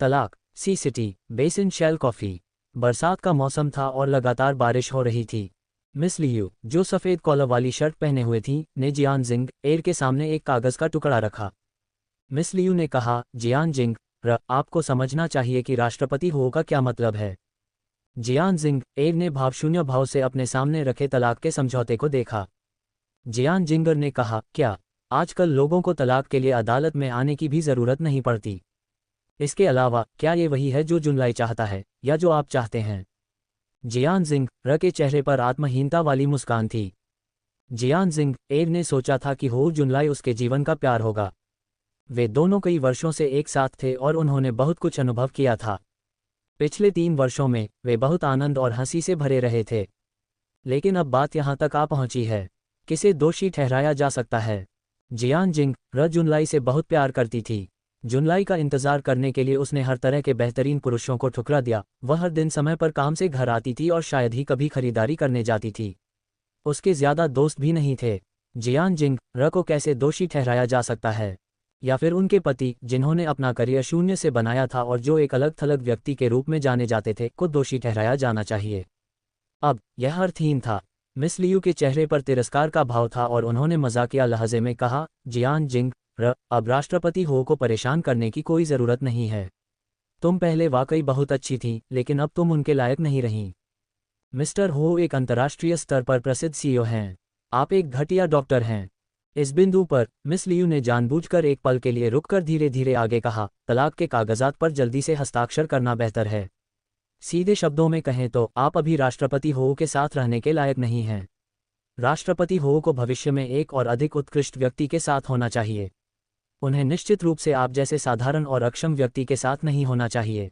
तलाक, सी city, basin shell coffee. बरसात का मौसम था और लगातार बारिश हो रही थी। मिस लियू, जो सफ़ेद कॉलर वाली शर्ट पहने हुए थी, ने जियानजिंग एयर के सामने एक कागज़ का टुकड़ा रखा। मिस लियू ने कहा, जियानजिंग आपको समझना चाहिए कि राष्ट्रपति हो का क्या मतलब है। जियानजिंग एयर ने भावशून्य भाव से अपने सामने रखे तलाक के समझौते को देखा। जियानजिंगर ने कहा, क्या आजकल लोगों को तलाक के लिए अदालत में आने की भी ज़रूरत नहीं पड़ती? इसके अलावा क्या ये वही है जो जुनलाई चाहता है, या जो आप चाहते हैं? जियानजिंग के चेहरे पर आत्महीनता वाली मुस्कान थी। जियानजिंग एयर ने सोचा था कि हो जुनलाई उसके जीवन का प्यार होगा। वे दोनों कई वर्षों से एक साथ थे और उन्होंने बहुत कुछ अनुभव किया था। पिछले 3 वर्षों में वे बहुत आनंद और हंसी से भरे रहे थे। लेकिन अब बात यहाँ तक आ पहुंची है, किसे दोषी ठहराया जा सकता है? जियानजिंग जुनलाई से बहुत प्यार करती थी। जुनलाई का इंतजार करने के लिए उसने हर तरह के बेहतरीन पुरुषों को ठुकरा दिया। वह हर दिन समय पर काम से घर आती थी और शायद ही कभी खरीदारी करने जाती थी। उसके ज़्यादा दोस्त भी नहीं थे। जियानजिंग को कैसे दोषी ठहराया जा सकता है? या फिर उनके पति, जिन्होंने अपना करियर शून्य से बनाया था और जो एक अलग थलग व्यक्ति के रूप में जाने जाते थे, को दोषी ठहराया जाना चाहिए? अब यह अर्थहीन था। मिस लियू के चेहरे पर तिरस्कार का भाव था और उन्होंने मजाकिया लहजे में कहा, जियानजिंग अब राष्ट्रपति हो को परेशान करने की कोई ज़रूरत नहीं है। तुम पहले वाकई बहुत अच्छी थी, लेकिन अब तुम उनके लायक नहीं रहीं। मिस्टर हो एक अंतर्राष्ट्रीय स्तर पर प्रसिद्ध सीईओ हैं। आप एक घटिया डॉक्टर हैं। इस बिंदु पर मिस लियू ने जानबूझकर एक पल के लिए रुककर धीरे धीरे आगे कहा, तलाक के कागजात पर जल्दी से हस्ताक्षर करना बेहतर है। सीधे शब्दों में कहें तो आप अभी राष्ट्रपति हो के साथ रहने के लायक नहीं हैं। राष्ट्रपति हो को भविष्य में एक और अधिक उत्कृष्ट व्यक्ति के साथ होना चाहिए। उन्हें निश्चित रूप से आप जैसे साधारण और अक्षम व्यक्ति के साथ नहीं होना चाहिए।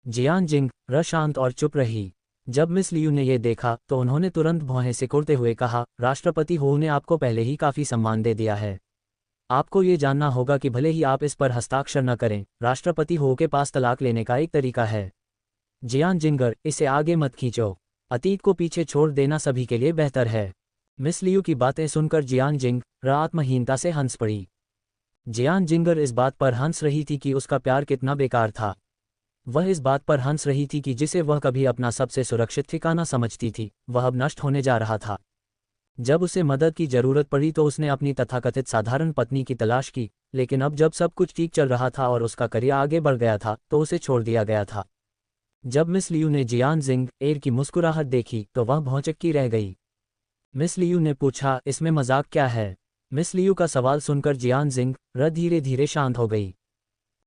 जियानजिंग शांत और चुप रही। जब मिस लियू ने यह देखा तो उन्होंने तुरंत भौहें सिकुड़ते हुए कहा, राष्ट्रपति हो ने आपको पहले ही काफ़ी सम्मान दे दिया है। आपको ये जानना होगा कि भले ही आप इस पर हस्ताक्षर न करें, राष्ट्रपति हो के पास तलाक लेने का एक तरीका है। जियानजिंगर, इसे आगे मत खींचो। अतीत को पीछे छोड़ देना सभी के लिए बेहतर है। मिस लियू की बातें सुनकर जियानजिंग आत्महीनता से हंस पड़ी। जियानजिंगर इस बात पर हंस रही थी कि उसका प्यार कितना बेकार था। वह इस बात पर हंस रही थी कि जिसे वह कभी अपना सबसे सुरक्षित ठिकाना समझती थी, वह अब नष्ट होने जा रहा था। जब उसे मदद की जरूरत पड़ी तो उसने अपनी तथाकथित साधारण पत्नी की तलाश की, लेकिन अब जब सब कुछ ठीक चल रहा था और उसका करियर आगे बढ़ गया था, तो उसे छोड़ दिया गया था। जब मिस लियू ने जियानजिंग एयर की मुस्कुराहट देखी तो वह भौचक्की रह गई। मिस लियू ने पूछा, इसमें मजाक क्या है? मिस लियू का सवाल सुनकर जियानजिंग धीरे धीरे शांत हो गई।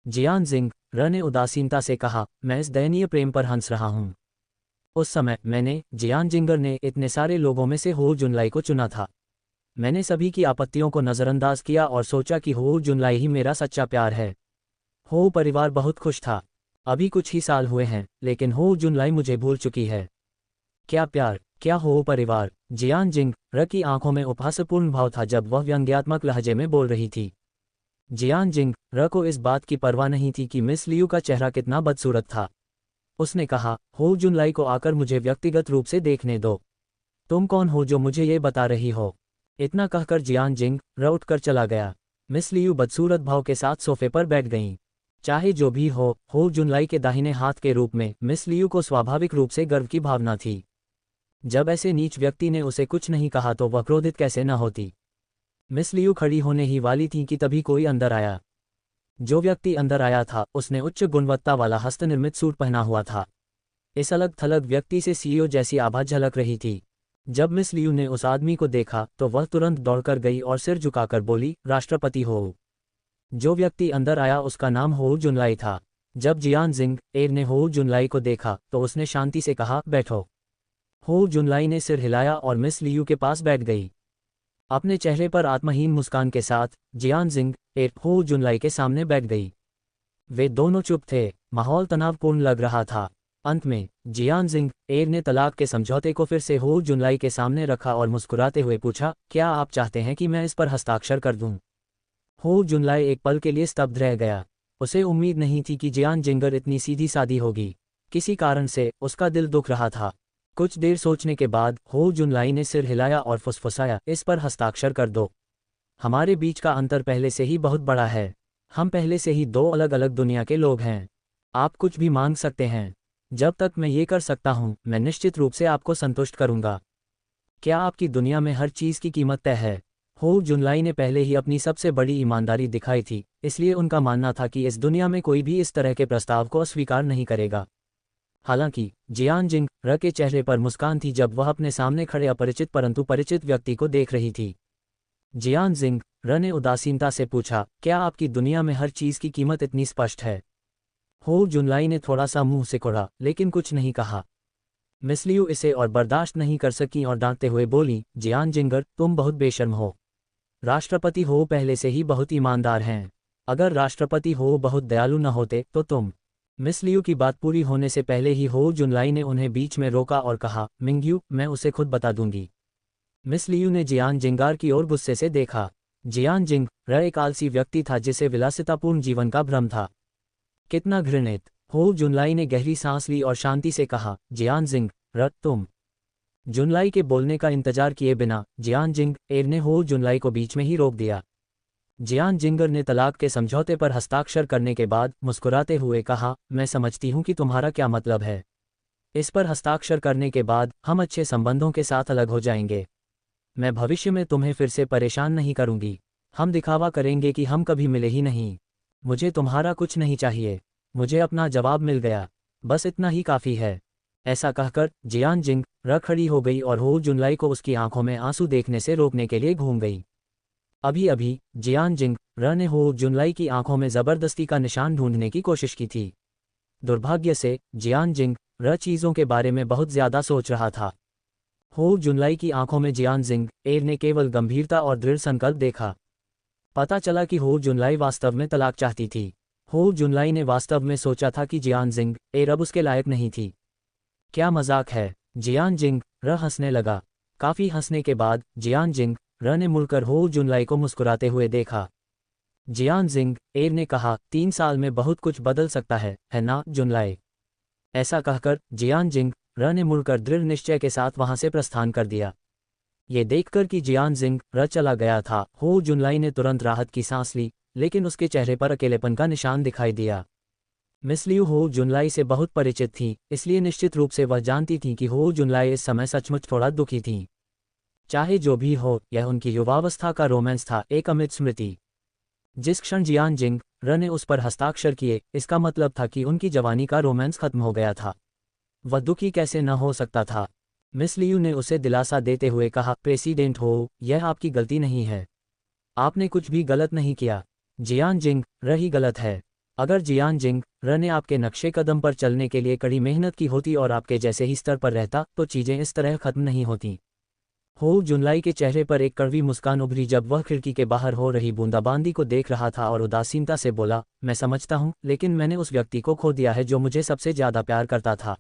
जियानजिंग ने उदासीनता से कहा, मैं इस दयनीय प्रेम पर हंस रहा हूँ। उस समय मैंने, जियानजिंगर ने, इतने सारे लोगों में से हो जुनलाई को चुना था। मैंने सभी की आपत्तियों को नज़रअंदाज किया और सोचा कि हो जुनलाई ही मेरा सच्चा प्यार है। हो परिवार बहुत खुश था। अभी कुछ ही साल हुए हैं, लेकिन हो जुनलाई मुझे भूल चुकी है। क्या प्यार, क्या हो परिवार? जियानजिंग की आंखों में उपहासपूर्ण भाव था जब वह व्यंग्यात्मक लहजे में बोल रही थी। जियानजिंग को इस बात की परवाह नहीं थी कि मिस लियू का चेहरा कितना बदसूरत था। उसने कहा, हो जुनलाई को आकर मुझे व्यक्तिगत रूप से देखने दो। तुम कौन हो जो मुझे ये बता रही हो? इतना कहकर जियानजिंग उठकर चला गया। मिस लियू बदसूरत भाव के साथ सोफे पर बैठ गईं। चाहे जो भी हो जुनलाई के दाहिने हाथ के रूप में मिस लियू को स्वाभाविक रूप से गर्व की भावना थी। जब ऐसे नीच व्यक्ति ने उसे कुछ नहीं कहा तो वह क्रोधित कैसे न होती। मिस लियू खड़ी होने ही वाली थी कि तभी कोई अंदर आया। जो व्यक्ति अंदर आया था उसने उच्च गुणवत्ता वाला हस्तनिर्मित सूट पहना हुआ था। इस अलग थलग व्यक्ति से सीईओ जैसी आभा झलक रही थी। जब मिस लियू ने उस आदमी को देखा तो वह तुरंत दौड़कर गई और सिर झुकाकर बोली, राष्ट्रपति हो। जो व्यक्ति अंदर आया उसका नाम हो जुनलाई था। जब जियानजिंग एयर ने हो जुनलाई को देखा तो उसने शांति से कहा, बैठो। हो जुनलाई ने सिर हिलाया और मिस लियू के पास बैठ गई। अपने चेहरे पर आत्महीन मुस्कान के साथ जियानजिंग एयर हो जुनलाई के सामने बैठ गई। वे दोनों चुप थे। माहौल तनावपूर्ण लग रहा था। अंत में जियानजिंग एयर ने तलाक के समझौते को फिर से हो जुनलाई के सामने रखा और मुस्कुराते हुए पूछा, क्या आप चाहते हैं कि मैं इस पर हस्ताक्षर कर दूं? हो जुनलाई एक पल के लिए स्तब्ध रह गया। उसे उम्मीद नहीं थी कि जियानजिंगर इतनी सीधी सादी होगी। किसी कारण से उसका दिल दुख रहा था। कुछ देर सोचने के बाद हो जुनलाई ने सिर हिलाया और फुसफुसाया, इस पर हस्ताक्षर कर दो। हमारे बीच का अंतर पहले से ही बहुत बड़ा है। हम पहले से ही दो अलग अलग दुनिया के लोग हैं। आप कुछ भी मांग सकते हैं। जब तक मैं ये कर सकता हूँ मैं निश्चित रूप से आपको संतुष्ट करूँगा। क्या आपकी दुनिया में हर चीज़ की कीमत तय है? हो जुनलाई ने पहले ही अपनी सबसे बड़ी ईमानदारी दिखाई थी, इसलिए उनका मानना था कि इस दुनिया में कोई भी इस तरह के प्रस्ताव को अस्वीकार नहीं करेगा। हालांकि जियान जिंग र के चेहरे पर मुस्कान थी जब वह अपने सामने खड़े अपरिचित परंतु परिचित व्यक्ति को देख रही थी। जियान जिंग र ने उदासीनता से पूछा, क्या आपकी दुनिया में हर चीज़ की कीमत इतनी स्पष्ट है? हो जुनलाई ने थोड़ा सा मुंह सिकोड़ा, लेकिन कुछ नहीं कहा। मिस लियू इसे और बर्दाश्त नहीं कर सकी और डांटते हुए बोली, जियान जिंगर, तुम बहुत बेशर्म हो। राष्ट्रपति हो पहले से ही बहुत ईमानदार हैं। अगर राष्ट्रपति हो बहुत दयालु न होते तो तुम। मिस लियू की बात पूरी होने से पहले ही हो जुनलाई ने उन्हें बीच में रोका और कहा, मिंगयू, मैं उसे खुद बता दूंगी। मिस लियू ने जियान जिंगार की ओर गुस्से से देखा। जियान जिंग र एक आलसी व्यक्ति था जिसे विलासितापूर्ण जीवन का भ्रम था। कितना घृणित। हो जुनलाई ने गहरी सांस ली और शांति से कहा, जियान जिंग र, तुम। जुनलाई के बोलने का इंतजार किए बिना जियान जिंग एर ने हो जुनलाई को बीच में ही रोक दिया। जियान जिंगर ने तलाक के समझौते पर हस्ताक्षर करने के बाद मुस्कुराते हुए कहा, मैं समझती हूँ कि तुम्हारा क्या मतलब है। इस पर हस्ताक्षर करने के बाद हम अच्छे संबंधों के साथ अलग हो जाएंगे। मैं भविष्य में तुम्हें फिर से परेशान नहीं करूंगी। हम दिखावा करेंगे कि हम कभी मिले ही नहीं। मुझे तुम्हारा कुछ नहीं चाहिए। मुझे अपना जवाब मिल गया। बस इतना ही काफ़ी है। ऐसा कहकर जियान जिंग र खड़ी हो गई और हो जुनलाई को उसकी आंखों में आंसू देखने से रोकने के लिए घूम गई। अभी अभी जियान जिंग र ने हो जुनलाई की आंखों में ज़बरदस्ती का निशान ढूंढने की कोशिश की थी। दुर्भाग्य से जियान जिंग र चीज़ों के बारे में बहुत ज़्यादा सोच रहा था। हो जुनलाई की आंखों में जियान जिंग एर ने केवल गंभीरता और दृढ़ संकल्प देखा। पता चला कि हो जुनलाई वास्तव में तलाक चाहती थी। हो जुनलाई ने वास्तव में सोचा था कि जियान जिंग एर अब उसके लायक नहीं थी। क्या मजाक है। जियान जिंग र हंसने लगा। काफ़ी हंसने के बाद जियान जिंग र ने मुड़कर हो जुनलाई को मुस्कुराते हुए देखा। जियान जिंग एर ने कहा, 3 साल में बहुत कुछ बदल सकता है ना जुनलाई? ऐसा कहकर जियान जिंग र ने मुड़कर दृढ़ निश्चय के साथ वहां से प्रस्थान कर दिया। ये देखकर कि जियान जिंग र चला गया था, हो जुनलाई ने तुरंत राहत की सांस ली, लेकिन उसके चेहरे पर अकेलेपन का निशान दिखाई दिया। मिस लियू हो जुनलाई से बहुत परिचित थी, इसलिए निश्चित रूप से वह जानती थी कि हो जुनलाई इस समय सचमुच थोड़ा दुखी थी। चाहे जो भी हो, यह उनकी युवावस्था का रोमांस था, एक अमित स्मृति। जिस क्षण जियान जिंग र ने उस पर हस्ताक्षर किए, इसका मतलब था कि उनकी जवानी का रोमांस खत्म हो गया था। वह दुखी कैसे न हो सकता था। मिस लियू ने उसे दिलासा देते हुए कहा, प्रेसिडेंट हो, यह आपकी गलती नहीं है। आपने कुछ भी गलत नहीं किया। जियान जिंग र ही गलत है। अगर जियान जिंग र ने आपके नक्शे कदम पर चलने के लिए कड़ी मेहनत की होती और आपके जैसे ही स्तर पर रहता तो चीज़ें इस तरह खत्म नहीं होती। हो जुनलाई के चेहरे पर एक कड़वी मुस्कान उभरी जब वह खिड़की के बाहर हो रही बूंदाबांदी को देख रहा था और उदासीनता से बोला, मैं समझता हूँ, लेकिन मैंने उस व्यक्ति को खो दिया है जो मुझे सबसे ज़्यादा प्यार करता था।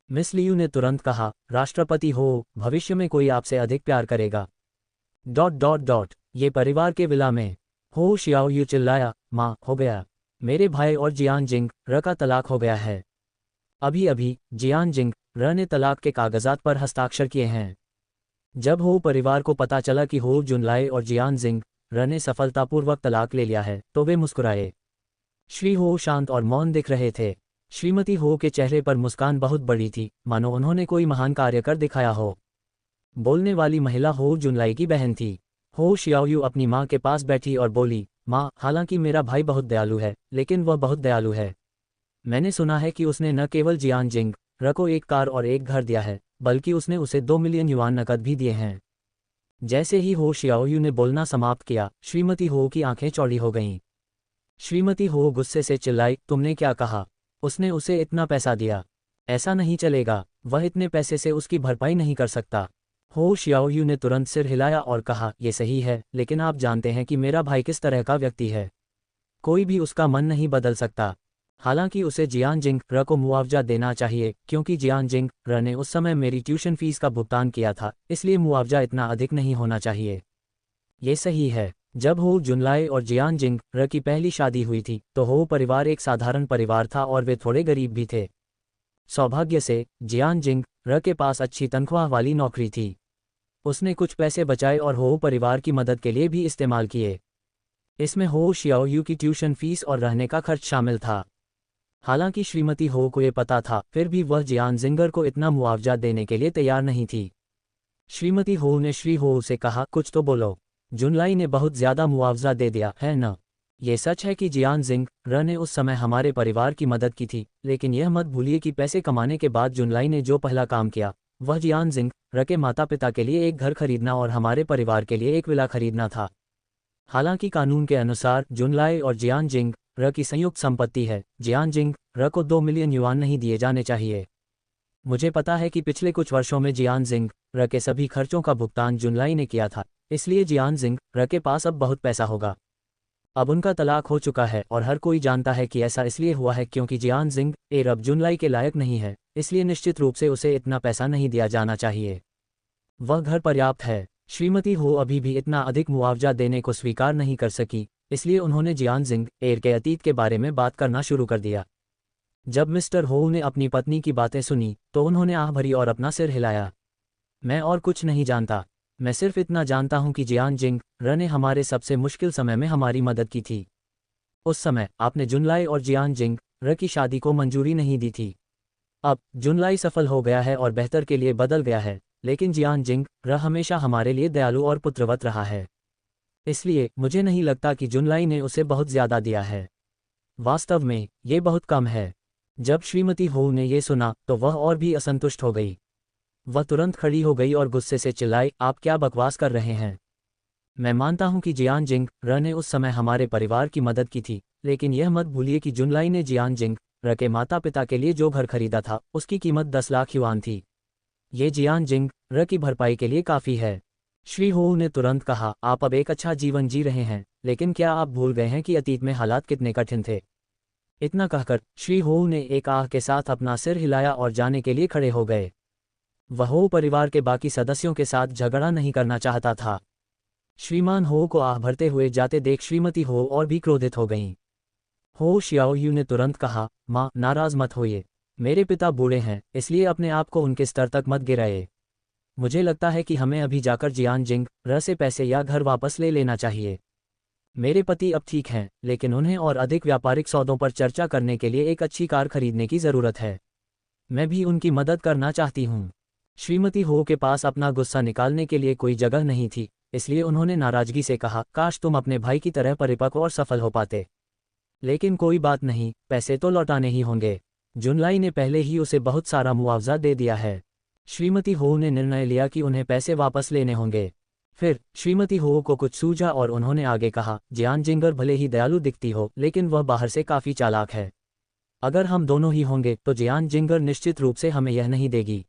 मिस लियू ने तुरंत कहा, राष्ट्रपति हो, भविष्य में कोई आपसे अधिक प्यार करेगा। ... ये परिवार के विला में। हो शियाओ यू चिल्लाया, माँ, हो गया। मेरे भाई और जियान जिंग र का तलाक हो गया है। अभी अभी जियान जिंग र ने तलाक के कागजात पर हस्ताक्षर किए हैं। जब हो परिवार को पता चला कि हो जुनलाई और जियान जिंग र ने सफलतापूर्वक तलाक ले लिया है तो वे मुस्कुराए। श्री हो शांत और मौन दिख रहे थे। श्रीमती हो के चेहरे पर मुस्कान बहुत बड़ी थी, मानो उन्होंने कोई महान कार्य कर दिखाया हो। बोलने वाली महिला हो जुनलाई की बहन थी। हो शियाओयू अपनी माँ के पास बैठी और बोली, माँ, हालांकि मेरा भाई बहुत दयालु है, लेकिन वह बहुत दयालु है। मैंने सुना है कि उसने न केवल जियान जिंग र को एक कार और एक घर दिया है, बल्कि उसने उसे 2 मिलियन युआन नकद भी दिए हैं। जैसे ही हो शियाओयू ने बोलना समाप्त किया, श्रीमती हो की आंखें चौड़ी हो गईं। श्रीमती हो गुस्से से चिल्लाई, तुमने क्या कहा? उसने उसे इतना पैसा दिया। ऐसा नहीं चलेगा, वह इतने पैसे से उसकी भरपाई नहीं कर सकता। हो शियाओयू ने तुरंत सिर हिलाया और कहा, ये सही है, लेकिन आप जानते हैं कि मेरा भाई किस तरह का व्यक्ति है। कोई भी उसका मन नहीं बदल सकता। हालांकि उसे जियान जिंग र को मुआवजा देना चाहिए, क्योंकि जियान जिंग र ने उस समय मेरी ट्यूशन फीस का भुगतान किया था, इसलिए मुआवजा इतना अधिक नहीं होना चाहिए। ये सही है। जब हो जुनलाई और जियान जिंग र की पहली शादी हुई थी तो हो परिवार एक साधारण परिवार था और वे थोड़े गरीब भी थे। सौभाग्य से जियान जिंग र के पास अच्छी तनख्वाह वाली नौकरी थी। उसने कुछ पैसे बचाए और हो परिवार की मदद के लिए भी इस्तेमाल किए। इसमें हो शियाओयू की ट्यूशन फीस और रहने का खर्च शामिल था। हालांकि श्रीमती हो को ये पता था, फिर भी वह जियान जिंगर को इतना मुआवजा देने के लिए तैयार नहीं थी। श्रीमती हो ने श्री हो से कहा, कुछ तो बोलो। जुनलाई ने बहुत ज्यादा मुआवजा दे दिया है न? ये सच है कि जियान जिंग र ने उस समय हमारे परिवार की मदद की थी, लेकिन यह मत भूलिए कि पैसे कमाने के बाद जुनलाई ने जो पहला काम किया वह जियान जिंग र के माता पिता के लिए एक घर खरीदना और हमारे परिवार के लिए एक विला खरीदना था। हालांकि कानून के अनुसार जुनलाई और जियान जिंग र की संयुक्त संपत्ति है, जियान जिंग र को 2 मिलियन युआन नहीं दिए जाने चाहिए। मुझे पता है कि पिछले कुछ वर्षों में जियान जिंग र के सभी खर्चों का भुगतान जुनलाई ने किया था, इसलिए जियान जिंग र के पास अब बहुत पैसा होगा। अब उनका तलाक हो चुका है और हर कोई जानता है कि ऐसा इसलिए हुआ है क्योंकि जियान जिंग एर अब जुनलाई के लायक नहीं है, इसलिए निश्चित रूप से उसे इतना पैसा नहीं दिया जाना चाहिए। वह घर पर्याप्त है। श्रीमती हो अभी भी इतना अधिक मुआवजा देने को स्वीकार नहीं कर सकी, इसलिए उन्होंने जियान जिंग एर के अतीत के बारे में बात करना शुरू कर दिया। जब मिस्टर हो ने अपनी पत्नी की बातें सुनी तो उन्होंने आह भरी और अपना सिर हिलाया। मैं और कुछ नहीं जानता, मैं सिर्फ इतना जानता हूं कि जियान जिंग र ने हमारे सबसे मुश्किल समय में हमारी मदद की थी। उस समय आपने जुनलाई और जियान जिंग र की शादी को मंजूरी नहीं दी थी। अब जुनलाई सफल हो गया है और बेहतर के लिए बदल गया है, लेकिन जियान जिंग र हमेशा हमारे लिए दयालु और पुत्रवत रहा है। इसलिए मुझे नहीं लगता कि जुनलाई ने उसे बहुत ज्यादा दिया है। वास्तव में ये बहुत कम है। जब श्रीमती हो ने ये सुना तो वह और भी असंतुष्ट हो गई। वह तुरंत खड़ी हो गई और गुस्से से चिल्लाई, आप क्या बकवास कर रहे हैं? मैं मानता हूं कि जियान जिंग र ने उस समय हमारे परिवार की मदद की थी, लेकिन यह मत भूलिए कि जुनलाई ने जियान जिंग र के माता पिता के लिए जो घर खरीदा था उसकी कीमत 10 लाख युआन थी। ये जियान जिंग र की भरपाई के लिए काफ़ी है। श्री हो ने तुरंत कहा, आप अब एक अच्छा जीवन जी रहे हैं, लेकिन क्या आप भूल गए हैं कि अतीत में हालात कितने कठिन थे? इतना कहकर श्री हो ने एक आह के साथ अपना सिर हिलाया और जाने के लिए खड़े हो गए। वह हो परिवार के बाकी सदस्यों के साथ झगड़ा नहीं करना चाहता था। श्रीमान हो को आह भरते हुए जाते देख श्रीमती हो और भी क्रोधित हो गईं। हो शियाओयू ने तुरंत कहा, माँ नाराज मत होइए, मेरे पिता बूढ़े हैं, इसलिए अपने आप को उनके स्तर तक मत गिराए। मुझे लगता है कि हमें अभी जाकर जियान जिंग र से पैसे या घर वापस ले लेना चाहिए। मेरे पति अब ठीक हैं, लेकिन उन्हें और अधिक व्यापारिक सौदों पर चर्चा करने के लिए एक अच्छी कार खरीदने की ज़रूरत है। मैं भी उनकी मदद करना चाहती हूँ। श्रीमती हो के पास अपना गुस्सा निकालने के लिए कोई जगह नहीं थी, इसलिए उन्होंने नाराजगी से कहा, काश तुम अपने भाई की तरह परिपक्व और सफल हो पाते। लेकिन कोई बात नहीं, पैसे तो लौटाने ही होंगे। जुनलाई ने पहले ही उसे बहुत सारा मुआवजा दे दिया है। श्रीमती हो ने निर्णय लिया कि उन्हें पैसे वापस लेने होंगे। फिर श्रीमती हो को कुछ सूझा और उन्होंने आगे कहा, जियान जिंगर भले ही दयालु दिखती हो, लेकिन वह बाहर से काफ़ी चालाक है। अगर हम दोनों ही होंगे तो जियान जिंगर निश्चित रूप से हमें यह नहीं देगी।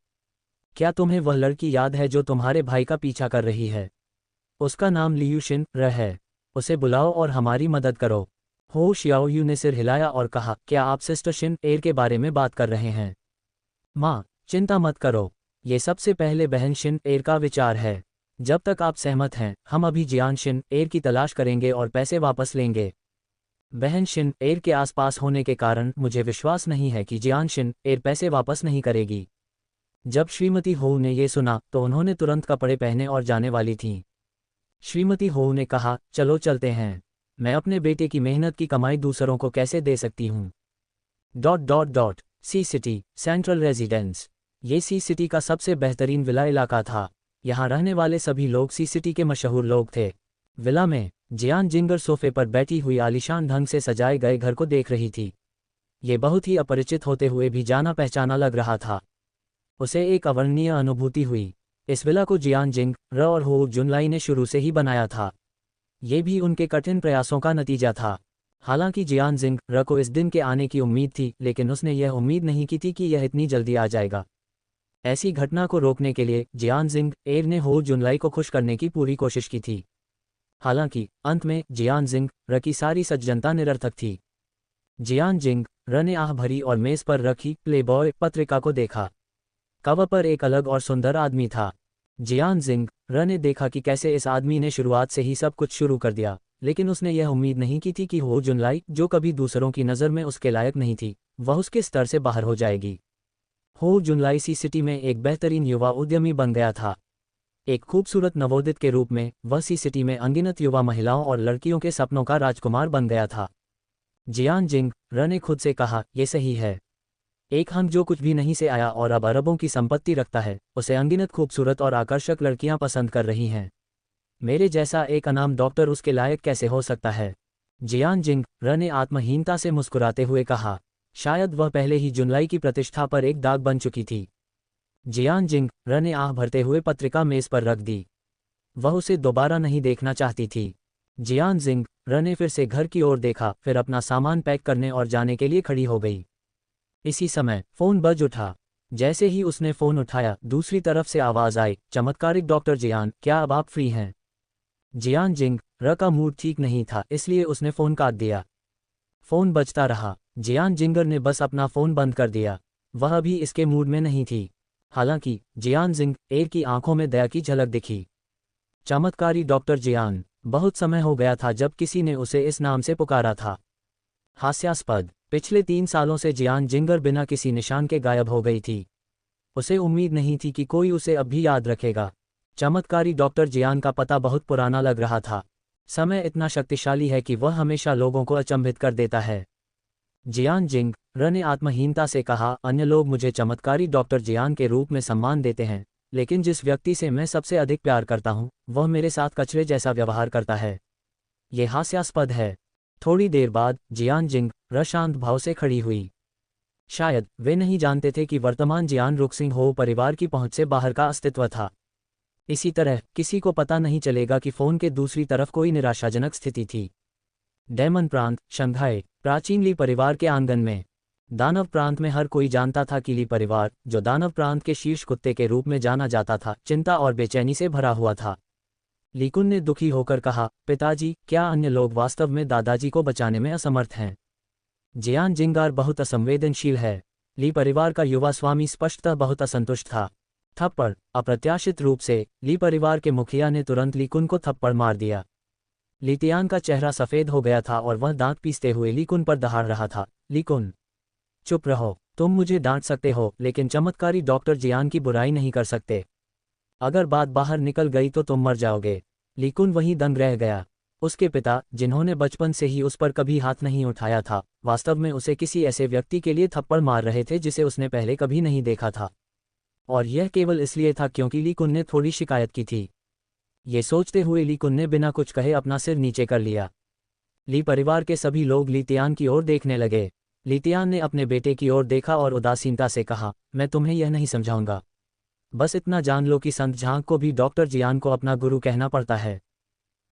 क्या तुम्हें वह लड़की याद है जो तुम्हारे भाई का पीछा कर रही है? उसका नाम लियू शिन र है। उसे बुलाओ और हमारी मदद करो। हो शियाओयू ने सिर हिलाया और कहा, क्या आप सिस्टर शिन एर के बारे में बात कर रहे हैं? माँ, चिंता मत करो, ये सबसे पहले बहन शिन एर का विचार है। जब तक आप सहमत हैं, हम अभी जियान शिन एर की तलाश करेंगे और पैसे वापस लेंगे। बहन शिन एर के आसपास होने के कारण मुझे विश्वास नहीं है कि जियान शिन एर पैसे वापस नहीं करेगी। जब श्रीमती हो ने ये सुना तो उन्होंने तुरंत कपड़े पहने और जाने वाली थीं। श्रीमती हो ने कहा, चलो चलते हैं। मैं अपने बेटे की मेहनत की कमाई दूसरों को कैसे दे सकती हूँ? सी सिटी सेंट्रल रेजिडेंस। ये सी सिटी का सबसे बेहतरीन विला इलाका था। यहाँ रहने वाले सभी लोग सी सिटी के मशहूर लोग थे। विला में जियान जिंगर सोफे पर बैठी हुई आलीशान ढंग से सजाए गए घर को देख रही थी। ये बहुत ही अपरिचित होते हुए भी जाना पहचाना लग रहा था। उसे एक अवर्णनीय अनुभूति हुई। इस विला को जियान जिंग र और हो जुनलाई ने शुरू से ही बनाया था। ये भी उनके कठिन प्रयासों का नतीजा था। हालांकि जियान जिंग र को इस दिन के आने की उम्मीद थी, लेकिन उसने यह उम्मीद नहीं की थी कि यह इतनी जल्दी आ जाएगा। ऐसी घटना को रोकने के लिए जियान जिंग एर ने हो जुनलाई को खुश करने की पूरी कोशिश की थी। हालांकि अंत में जियान जिंग र की सारी सज्जनता निरर्थक थी। जियान जिंग र ने आह भरी और मेज पर रखी प्लेबॉय पत्रिका को देखा। कवर पर एक अलग और सुंदर आदमी था। जियान जिंग र ने देखा कि कैसे इस आदमी ने शुरुआत से ही सब कुछ शुरू कर दिया, लेकिन उसने यह उम्मीद नहीं की थी कि हो जुनलाई, जो कभी दूसरों की नज़र में उसके लायक नहीं थी, वह उसके स्तर से बाहर हो जाएगी। हो जुनलाई सी सिटी में एक बेहतरीन युवा उद्यमी बन गया था। एक खूबसूरत नवोदित के रूप में वह सी सिटी में अनगिनत युवा महिलाओं और लड़कियों के सपनों का राजकुमार बन गया था। जियान जिंग र ने खुद से कहा, ये सही है। एक हंक जो कुछ भी नहीं से आया और अब अरबों की संपत्ति रखता है, उसे अनगिनत खूबसूरत और आकर्षक लड़कियां पसंद कर रही हैं। मेरे जैसा एक अनाम डॉक्टर उसके लायक कैसे हो सकता है? जियान जिंग र ने आत्महीनता से मुस्कुराते हुए कहा। शायद वह पहले ही जुनलाई की प्रतिष्ठा पर एक दाग बन चुकी थी। जियान जिंग र ने आह भरते हुए पत्रिका मेज पर रख दी। वह उसे दोबारा नहीं देखना चाहती थी। जियान जिंग र ने फिर से घर की ओर देखा, फिर अपना सामान पैक करने और जाने के लिए खड़ी हो गई। इसी समय फोन बज उठा। जैसे ही उसने फोन उठाया, दूसरी तरफ से आवाज आई, चमत्कारिक डॉक्टर जियान, क्या अब आप फ्री हैं? जियान जिंग र का मूड ठीक नहीं था, इसलिए उसने फोन काट दिया। फोन बजता रहा। जियान जिंगर ने बस अपना फोन बंद कर दिया। वह अभी इसके मूड में नहीं थी। हालांकि जियान जिंग एर की आंखों में दया की झलक दिखी। चमत्कारी डॉक्टर जियान, बहुत समय हो गया था जब किसी ने उसे इस नाम से पुकारा था। हास्यास्पद, पिछले 3 सालों से जियान जिंगर बिना किसी निशान के गायब हो गई थी। उसे उम्मीद नहीं थी कि कोई उसे अब भी याद रखेगा। चमत्कारी डॉक्टर जियान का पता बहुत पुराना लग रहा था। समय इतना शक्तिशाली है कि वह हमेशा लोगों को अचंभित कर देता है। जियान जिंग र ने आत्महीनता से कहा, अन्य लोग मुझे चमत्कारी डॉक्टर जियान के रूप में सम्मान देते हैं, लेकिन जिस व्यक्ति से मैं सबसे अधिक प्यार करता हूं, वह मेरे साथ कचरे जैसा व्यवहार करता है। ये हास्यास्पद है। थोड़ी देर बाद जियान जिंग र शांत भाव से खड़ी हुई। शायद वे नहीं जानते थे कि वर्तमान जियान रुक्सिंग हो परिवार की पहुंच से बाहर का अस्तित्व था। इसी तरह किसी को पता नहीं चलेगा कि फोन के दूसरी तरफ कोई निराशाजनक स्थिति थी। डेमन प्रांत, शंघाई, प्राचीन ली परिवार के आंगन में। दानव प्रांत में हर कोई जानता था कि ली परिवार, जो दानव प्रांत के शीर्ष कुत्ते के रूप में जाना जाता था, चिंता और बेचैनी से भरा हुआ था। लीकुन ने दुखी होकर कहा, पिताजी, क्या अन्य लोग वास्तव में दादाजी को बचाने में असमर्थ हैं? जियान जिंगार बहुत असंवेदनशील है। ली परिवार का युवा स्वामी स्पष्टतः बहुत असंतुष्ट था। थप्पड़। अप्रत्याशित रूप से ली परिवार के मुखिया ने तुरंत लीकुन को थप्पड़ मार दिया। लीतियान का चेहरा सफेद हो गया था और वह दांत पीसते हुए लीकुन पर दहाड़ रहा था। लीकुन, चुप रहो। तुम मुझे डांट सकते हो, लेकिन चमत्कारी डॉक्टर जियान की बुराई नहीं कर सकते। अगर बात बाहर निकल गई तो तुम मर जाओगे। लीकुन वहीं दंग रह गया। उसके पिता, जिन्होंने बचपन से ही उस पर कभी हाथ नहीं उठाया था, वास्तव में उसे किसी ऐसे व्यक्ति के लिए थप्पड़ मार रहे थे जिसे उसने पहले कभी नहीं देखा था। और यह केवल इसलिए था क्योंकि लीकुन ने थोड़ी शिकायत की थी। ये सोचते हुए लीकुन ने बिना कुछ कहे अपना सिर नीचे कर लिया। ली परिवार के सभी लोग लीतियान की ओर देखने लगे। लीतियान ने अपने बेटे की ओर देखा और उदासीनता से कहा, मैं तुम्हें यह नहीं समझाऊंगा। बस इतना जान लो कि संत झांग को भी डॉक्टर जियान को अपना गुरु कहना पड़ता है।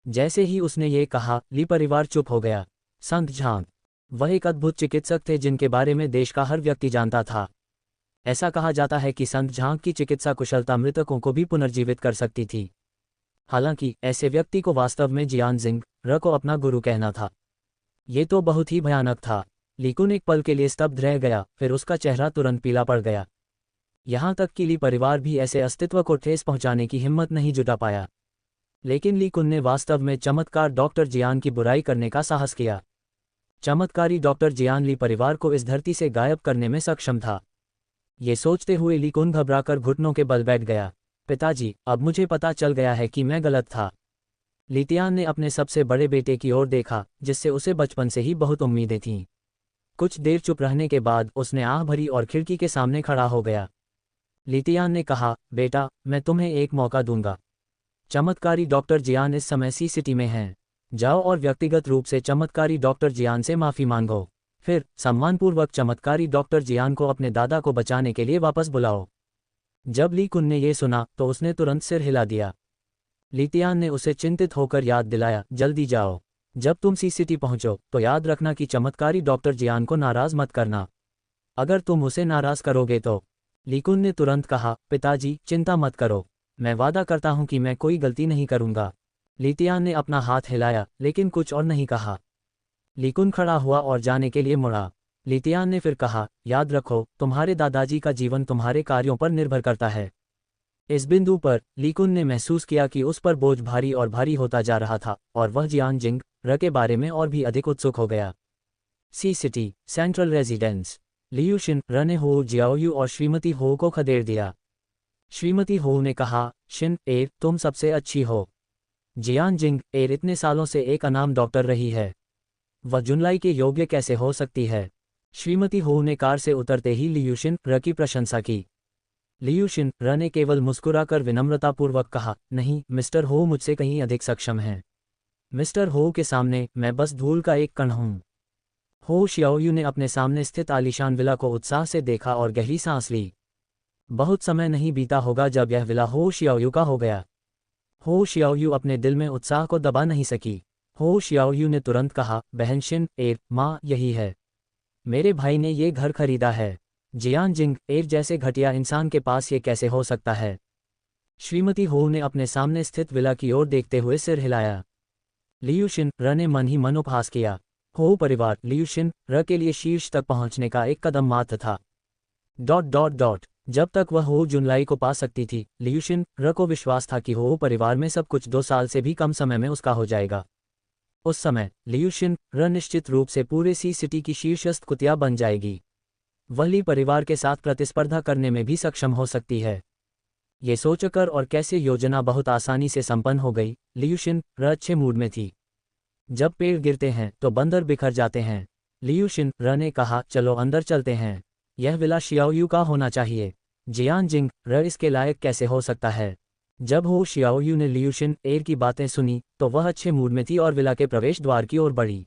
जैसे ही उसने ये कहा, ली परिवार चुप हो गया। संत झांग, वह एक अद्भुत चिकित्सक थे जिनके बारे में देश का हर व्यक्ति जानता था। ऐसा कहा जाता है कि संत झांग की चिकित्सा कुशलता मृतकों को भी पुनर्जीवित कर सकती थी। हालांकि ऐसे व्यक्ति को वास्तव में जियान जिंग र को अपना गुरु कहना था। ये तो बहुत ही भयानक था। लीकुन एक पल के लिए स्तब्ध रह गया, फिर उसका चेहरा तुरंत पीला पड़ गया। यहाँ तक कि ली परिवार भी ऐसे अस्तित्व को ठेस पहुंचाने की हिम्मत नहीं जुटा पाया। लेकिन लीकुन ने वास्तव में चमत्कार डॉक्टर जियान की बुराई करने का साहस किया। चमत्कारी डॉक्टर जियान ली परिवार को इस धरती से गायब करने में सक्षम था। ये सोचते हुए लीकुन घबराकर घुटनों के बल बैठ गया। पिताजी, अब मुझे पता चल गया है कि मैं गलत था। लीतियान ने अपने सबसे बड़े बेटे की ओर देखा, जिससे उसे बचपन से ही बहुत उम्मीदें थीं। कुछ देर चुप रहने के बाद उसने आह भरी और खिड़की के सामने खड़ा हो गया। लीतियान ने कहा, बेटा, मैं तुम्हें एक मौका दूंगा। चमत्कारी डॉक्टर जियान इस समय सी सिटी में हैं। जाओ और व्यक्तिगत रूप से चमत्कारी डॉक्टर जियान से माफ़ी मांगो। फिर सम्मानपूर्वक चमत्कारी डॉक्टर जियान को अपने दादा को बचाने के लिए वापस बुलाओ। जब लीकुन ने यह सुना तो उसने तुरंत सिर हिला दिया। लीतियान ने उसे चिंतित होकर याद दिलाया, जल्दी जाओ। जब तुम सी सिटी पहुंचो तो याद रखना कि चमत्कारी डॉक्टर जियान को नाराज मत करना। अगर तुम उसे नाराज करोगे तो। लीकुन ने तुरंत कहा, पिताजी, चिंता मत करो। मैं वादा करता हूं कि मैं कोई गलती नहीं करूंगा। लीतियान ने अपना हाथ हिलाया, लेकिन कुछ और नहीं कहा। लीकुन खड़ा हुआ और जाने के लिए मुड़ा। लीतियान ने फिर कहा, याद रखो, तुम्हारे दादाजी का जीवन तुम्हारे कार्यों पर निर्भर करता है। इस बिंदु पर लीकुन ने महसूस किया कि उस पर बोझ भारी और भारी होता जा रहा था, और वह जियान जिंग र के बारे में और भी अधिक उत्सुक हो गया। C City, Central Residence. Liu Xin र ने हो जियाओयू और श्रीमती हो को खदेड़ दिया। श्रीमती हो ने कहा, शिन एर, तुम सबसे अच्छी हो। जियान जिंग एर इतने सालों से एक अनाम डॉक्टर रही है। वह जुनलाई के योग्य कैसे हो सकती है? श्रीमती हो ने कार से उतरते ही लियूशिन र की प्रशंसा की। लियूशिन र ने केवल मुस्कुराकर विनम्रतापूर्वक कहा, नहीं मिस्टर हो मुझसे कहीं अधिक सक्षम हैं। मिस्टर हो के सामने मैं बस धूल का एक कण हूँ। हो शियाओयू ने अपने सामने स्थित आलीशान विला को उत्साह से देखा और गहरी सांस ली। बहुत समय नहीं बीता होगा जब यह विला हो शियाओयू का हो गया। हो शियाओयू अपने दिल में उत्साह को दबा नहीं सकी। हो शियाओयू ने तुरंत कहा, बहन शिन एर माँ यही है। मेरे भाई ने ये घर खरीदा है। जियान जिंग एर जैसे घटिया इंसान के पास ये कैसे हो सकता है? श्रीमती हो ने अपने सामने स्थित विला की ओर देखते हुए सिर हिलाया। लियूशिन र ने मन ही मन उपहास किया। हो परिवार लियूशिन र के लिए शीर्ष तक पहुंचने का एक कदम मात्र था। जब तक वह हो जुनलाई को पा सकती थी, लियूशिन र को विश्वास था कि हो परिवार में सब कुछ 2 साल से भी कम समय में उसका हो जाएगा। उस समय लियूशिन र निश्चित रूप से पूरे सी सिटी की शीर्षस्थ कुतिया बन जाएगी। वह ली परिवार के साथ प्रतिस्पर्धा करने में भी सक्षम हो सकती है। ये सोचकर और कैसे योजना बहुत आसानी से संपन्न हो गई। लियूशिन र अच्छे मूड में थी। जब पेड़ गिरते हैं तो बंदर बिखर जाते हैं। लियूशिन र ने कहा, चलो अंदर चलते हैं। यह विला शियाओयू का होना चाहिए। जियान जिंग र इसके लायक कैसे हो सकता है? जब हो शियाओयू ने लियूशिन एर की बातें सुनी तो वह अच्छे मूड में थी और विला के प्रवेश द्वार की ओर बढ़ी।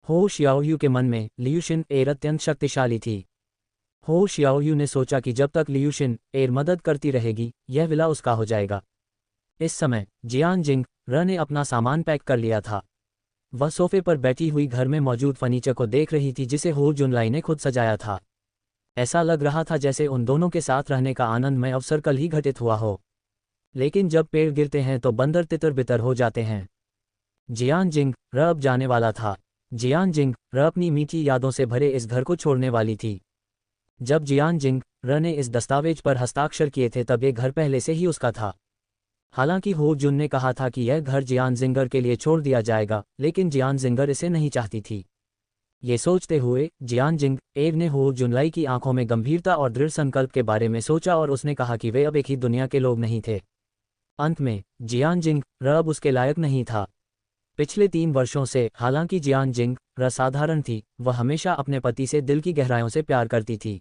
हो शियाओयू के मन में लियूशिन एर अत्यंत शक्तिशाली थी। हो शियाओयू ने सोचा कि जब तक लियूशिन एर मदद करती रहेगी यह विला उसका हो जाएगा। इस समय जियान जिंग र ने अपना सामान पैक कर लिया था। वह सोफे पर बैठी हुई घर में मौजूद फर्नीचर को देख रही थी जिसे हो जुनलाई ने खुद सजाया था। ऐसा लग रहा था जैसे उन दोनों के साथ रहने का आनंदमय अवसर कल ही घटित हुआ हो। लेकिन जब पेड़ गिरते हैं तो बंदर तितर बितर हो जाते हैं। जियान जिंग र अब जाने वाला था। जियान जिंग र अपनी मीठी यादों से भरे इस घर को छोड़ने वाली थी। जब जियान जिंग र ने इस दस्तावेज पर हस्ताक्षर किए थे तब ये घर पहले से ही उसका था। हालांकि हो जुन ने कहा था कि यह घर जियान जिंगर के लिए छोड़ दिया जाएगा, लेकिन जियान जिंगर इसे नहीं चाहती थी। ये सोचते हुए जियान जिंग एर ने हो जुनलाई की आंखों में गंभीरता और दृढ़ संकल्प के बारे में सोचा और उसने कहा कि वे अब एक ही दुनिया के लोग नहीं थे। अंत में जियान जिंग र अब उसके लायक नहीं था। पिछले 3 वर्षों से हालांकि जियान जिंग र साधारण थी, वह हमेशा अपने पति से दिल की गहराइयों से प्यार करती थी।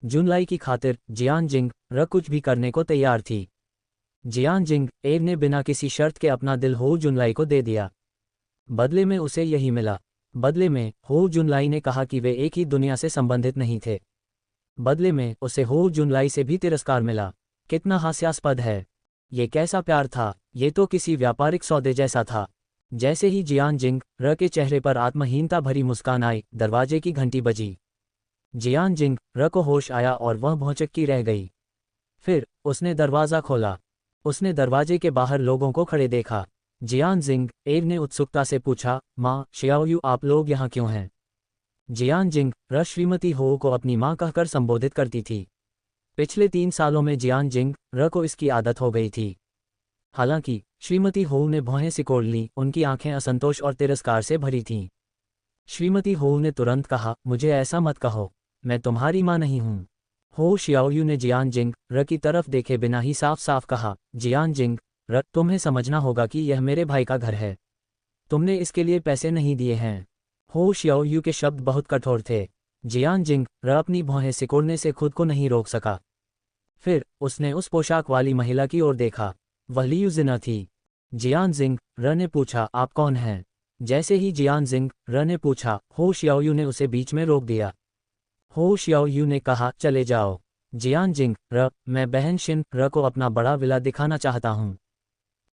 जुनलाई की खातिर जियान जिंग र कुछ भी करने को तैयार थी। जियान जिंग एर ने बिना किसी शर्त के अपना दिल हो जुनलाई को दे दिया। बदले में उसे यही मिला। बदले में हो जुनलाई ने कहा कि वे एक ही दुनिया से संबंधित नहीं थे। बदले में उसे हो जुनलाई से भी तिरस्कार मिला। कितना हास्यास्पद है। ये कैसा प्यार था? ये तो किसी व्यापारिक सौदे जैसा था। जैसे ही जियान जिंग र के चेहरे पर आत्महीनता भरी मुस्कान आई, दरवाजे की घंटी बजी। जियान जिंग र को होश आया और वह भौचक्की रह गई। फिर उसने दरवाज़ा खोला। उसने दरवाजे के बाहर लोगों को खड़े देखा। जियान जिंग एर ने उत्सुकता से पूछा, माँ शियाओयू आप लोग यहाँ क्यों हैं? जियान जिंग र श्रीमती हो को अपनी माँ कहकर संबोधित करती थी। पिछले 3 सालों में जियान जिंग र को इसकी आदत हो गई थी। हालांकि श्रीमती हो ने भौहें सिकोड़ लीं, उनकी आंखें असंतोष और तिरस्कार से भरी थीं। श्रीमती हो ने तुरंत कहा, मुझे ऐसा मत कहो, मैं तुम्हारी माँ नहीं हूँ। हो शियाओयू ने जियान जिंग र की तरफ देखे बिना ही साफ साफ कहा, जियान जिंग र तुम्हें समझना होगा कि यह मेरे भाई का घर है। तुमने इसके लिए पैसे नहीं दिए हैं। हो शियाओयू के शब्द बहुत कठोर थे। जियान जिंग र अपनी भौहें सिकोड़ने से खुद को नहीं रोक सका। फिर उसने उस पोशाक वाली महिला की ओर देखा। वह लियू जिना थी। जियान जिंग र ने पूछा, आप कौन हैं? जैसे ही जियान जिंग र ने पूछा, हो शियाओयू ने उसे बीच में रोक दिया। हो शियाओयू ने कहा, चले जाओ। जियान जिंग र मैं बहन शिन र को अपना बड़ा विला दिखाना चाहता हूँ।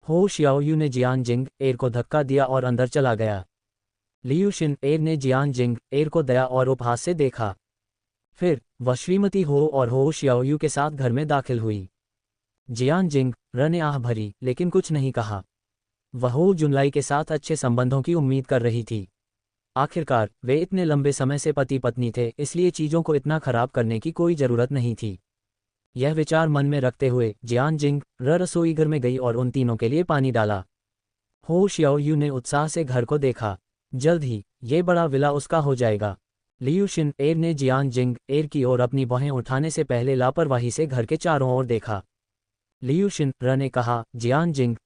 हो शियाओयू ने जियान जिंग एर को धक्का दिया और अंदर चला गया। लियूशिन एर ने जियान जिंग एर को दया और उपहास से देखा। फिर वह श्रीमती हो और हो शियाओयू के साथ घर में दाखिल हुई। जियान जिंग र ने आह भरी लेकिन कुछ नहीं कहा। वह हो जुनलाई के साथ अच्छे संबंधों की उम्मीद कर रही थी। आखिरकार वे इतने लंबे समय से पति पत्नी थे, इसलिए चीज़ों को इतना खराब करने की कोई ज़रूरत नहीं थी। यह विचार मन में रखते हुए जियान जिंग र रसोई घर में गई और उन तीनों के लिए पानी डाला। हो शियाओयू ने उत्साह से घर को देखा। जल्द ही ये बड़ा विला उसका हो जाएगा। लियूशिन एर ने जियान जिंग एर की ओर अपनी भौहें उठाने से पहले लापरवाही से घर के चारों ओर देखा। लियूशिन र ने कहा, जियान जिंग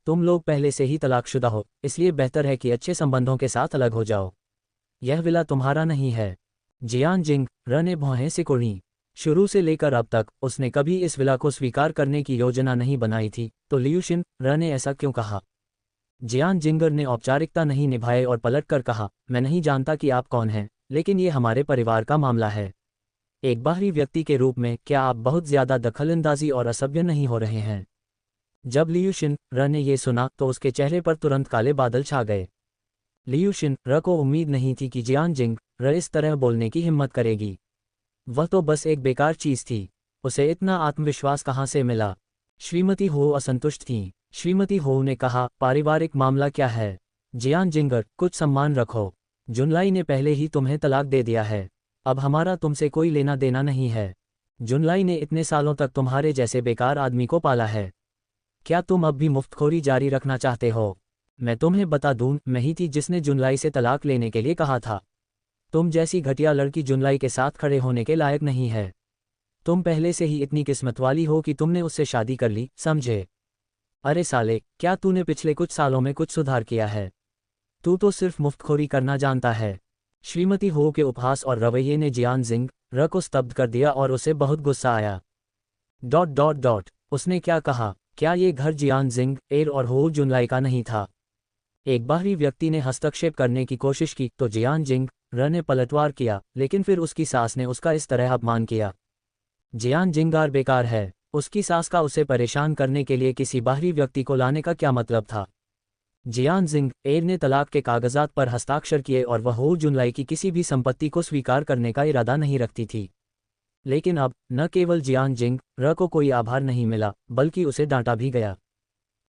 तुम लोग पहले से ही तलाकशुदा हो, इसलिए बेहतर है कि अच्छे संबंधों के साथ अलग हो जाओ। यह विला तुम्हारा नहीं है। जियान जिंग ने भौहें सिकोड़ी। शुरू से लेकर अब तक उसने कभी इस विला को स्वीकार करने की योजना नहीं बनाई थी, तो लियूशिन ने ऐसा क्यों कहा? जियान जिंगर ने औपचारिकता नहीं निभाए और पलटकर कहा, मैं नहीं जानता कि आप कौन हैं, लेकिन ये हमारे परिवार का मामला है। एक बाहरी व्यक्ति के रूप में क्या आप बहुत ज्यादा दखलंदाजी और असभ्य नहीं हो रहे हैं? जब लियूशिन ने ये सुना तो उसके चेहरे पर तुरंत काले बादल छा गए। लियूशिन को उम्मीद नहीं थी कि जियान जिंग इस तरह बोलने की हिम्मत करेगी। वह तो बस एक बेकार चीज थी। उसे इतना आत्मविश्वास कहाँ से मिला? श्रीमती हो असंतुष्ट थीं। श्रीमती हो ने कहा, पारिवारिक मामला क्या है? जियान जिंगर, कुछ सम्मान रखो। जुनलाई ने पहले ही तुम्हें तलाक दे दिया है। अब हमारा तुमसे कोई लेना देना नहीं है। जुनलाई ने इतने सालों तक तुम्हारे जैसे बेकार आदमी को पाला है। क्या तुम अब भी मुफ्तखोरी जारी रखना चाहते हो? मैं तुम्हें बता दूं, मैं ही थी जिसने जुनलाई से तलाक लेने के लिए कहा था। तुम जैसी घटिया लड़की जुनलाई के साथ खड़े होने के लायक नहीं है। तुम पहले से ही इतनी किस्मत वाली हो कि तुमने उससे शादी कर ली, समझे? अरे साले, क्या तूने पिछले कुछ सालों में कुछ सुधार किया है? तू तो सिर्फ मुफ्तखोरी करना जानता है। श्रीमती हो के उपहास और रवैये ने जियान जिंग को स्तब्ध कर दिया और उसे बहुत गुस्सा आया। ... उसने क्या कहा? क्या ये घर जियान जिंग और हो जुनलाई का नहीं था? एक बाहरी व्यक्ति ने हस्तक्षेप करने की कोशिश की तो जियान जिंग ने पलटवार किया, लेकिन फिर उसकी सास ने उसका इस तरह अपमान किया। जियान जिंगार बेकार है। उसकी सास का उसे परेशान करने के लिए किसी बाहरी व्यक्ति को लाने का क्या मतलब था? जियान जिंग ने तलाक के कागजात पर हस्ताक्षर किए और वह हो जुनलाई की किसी भी संपत्ति को स्वीकार करने का इरादा नहीं रखती थी। लेकिन अब न केवल जियान जिंग को कोई आभार नहीं मिला, बल्कि उसे डांटा भी गया।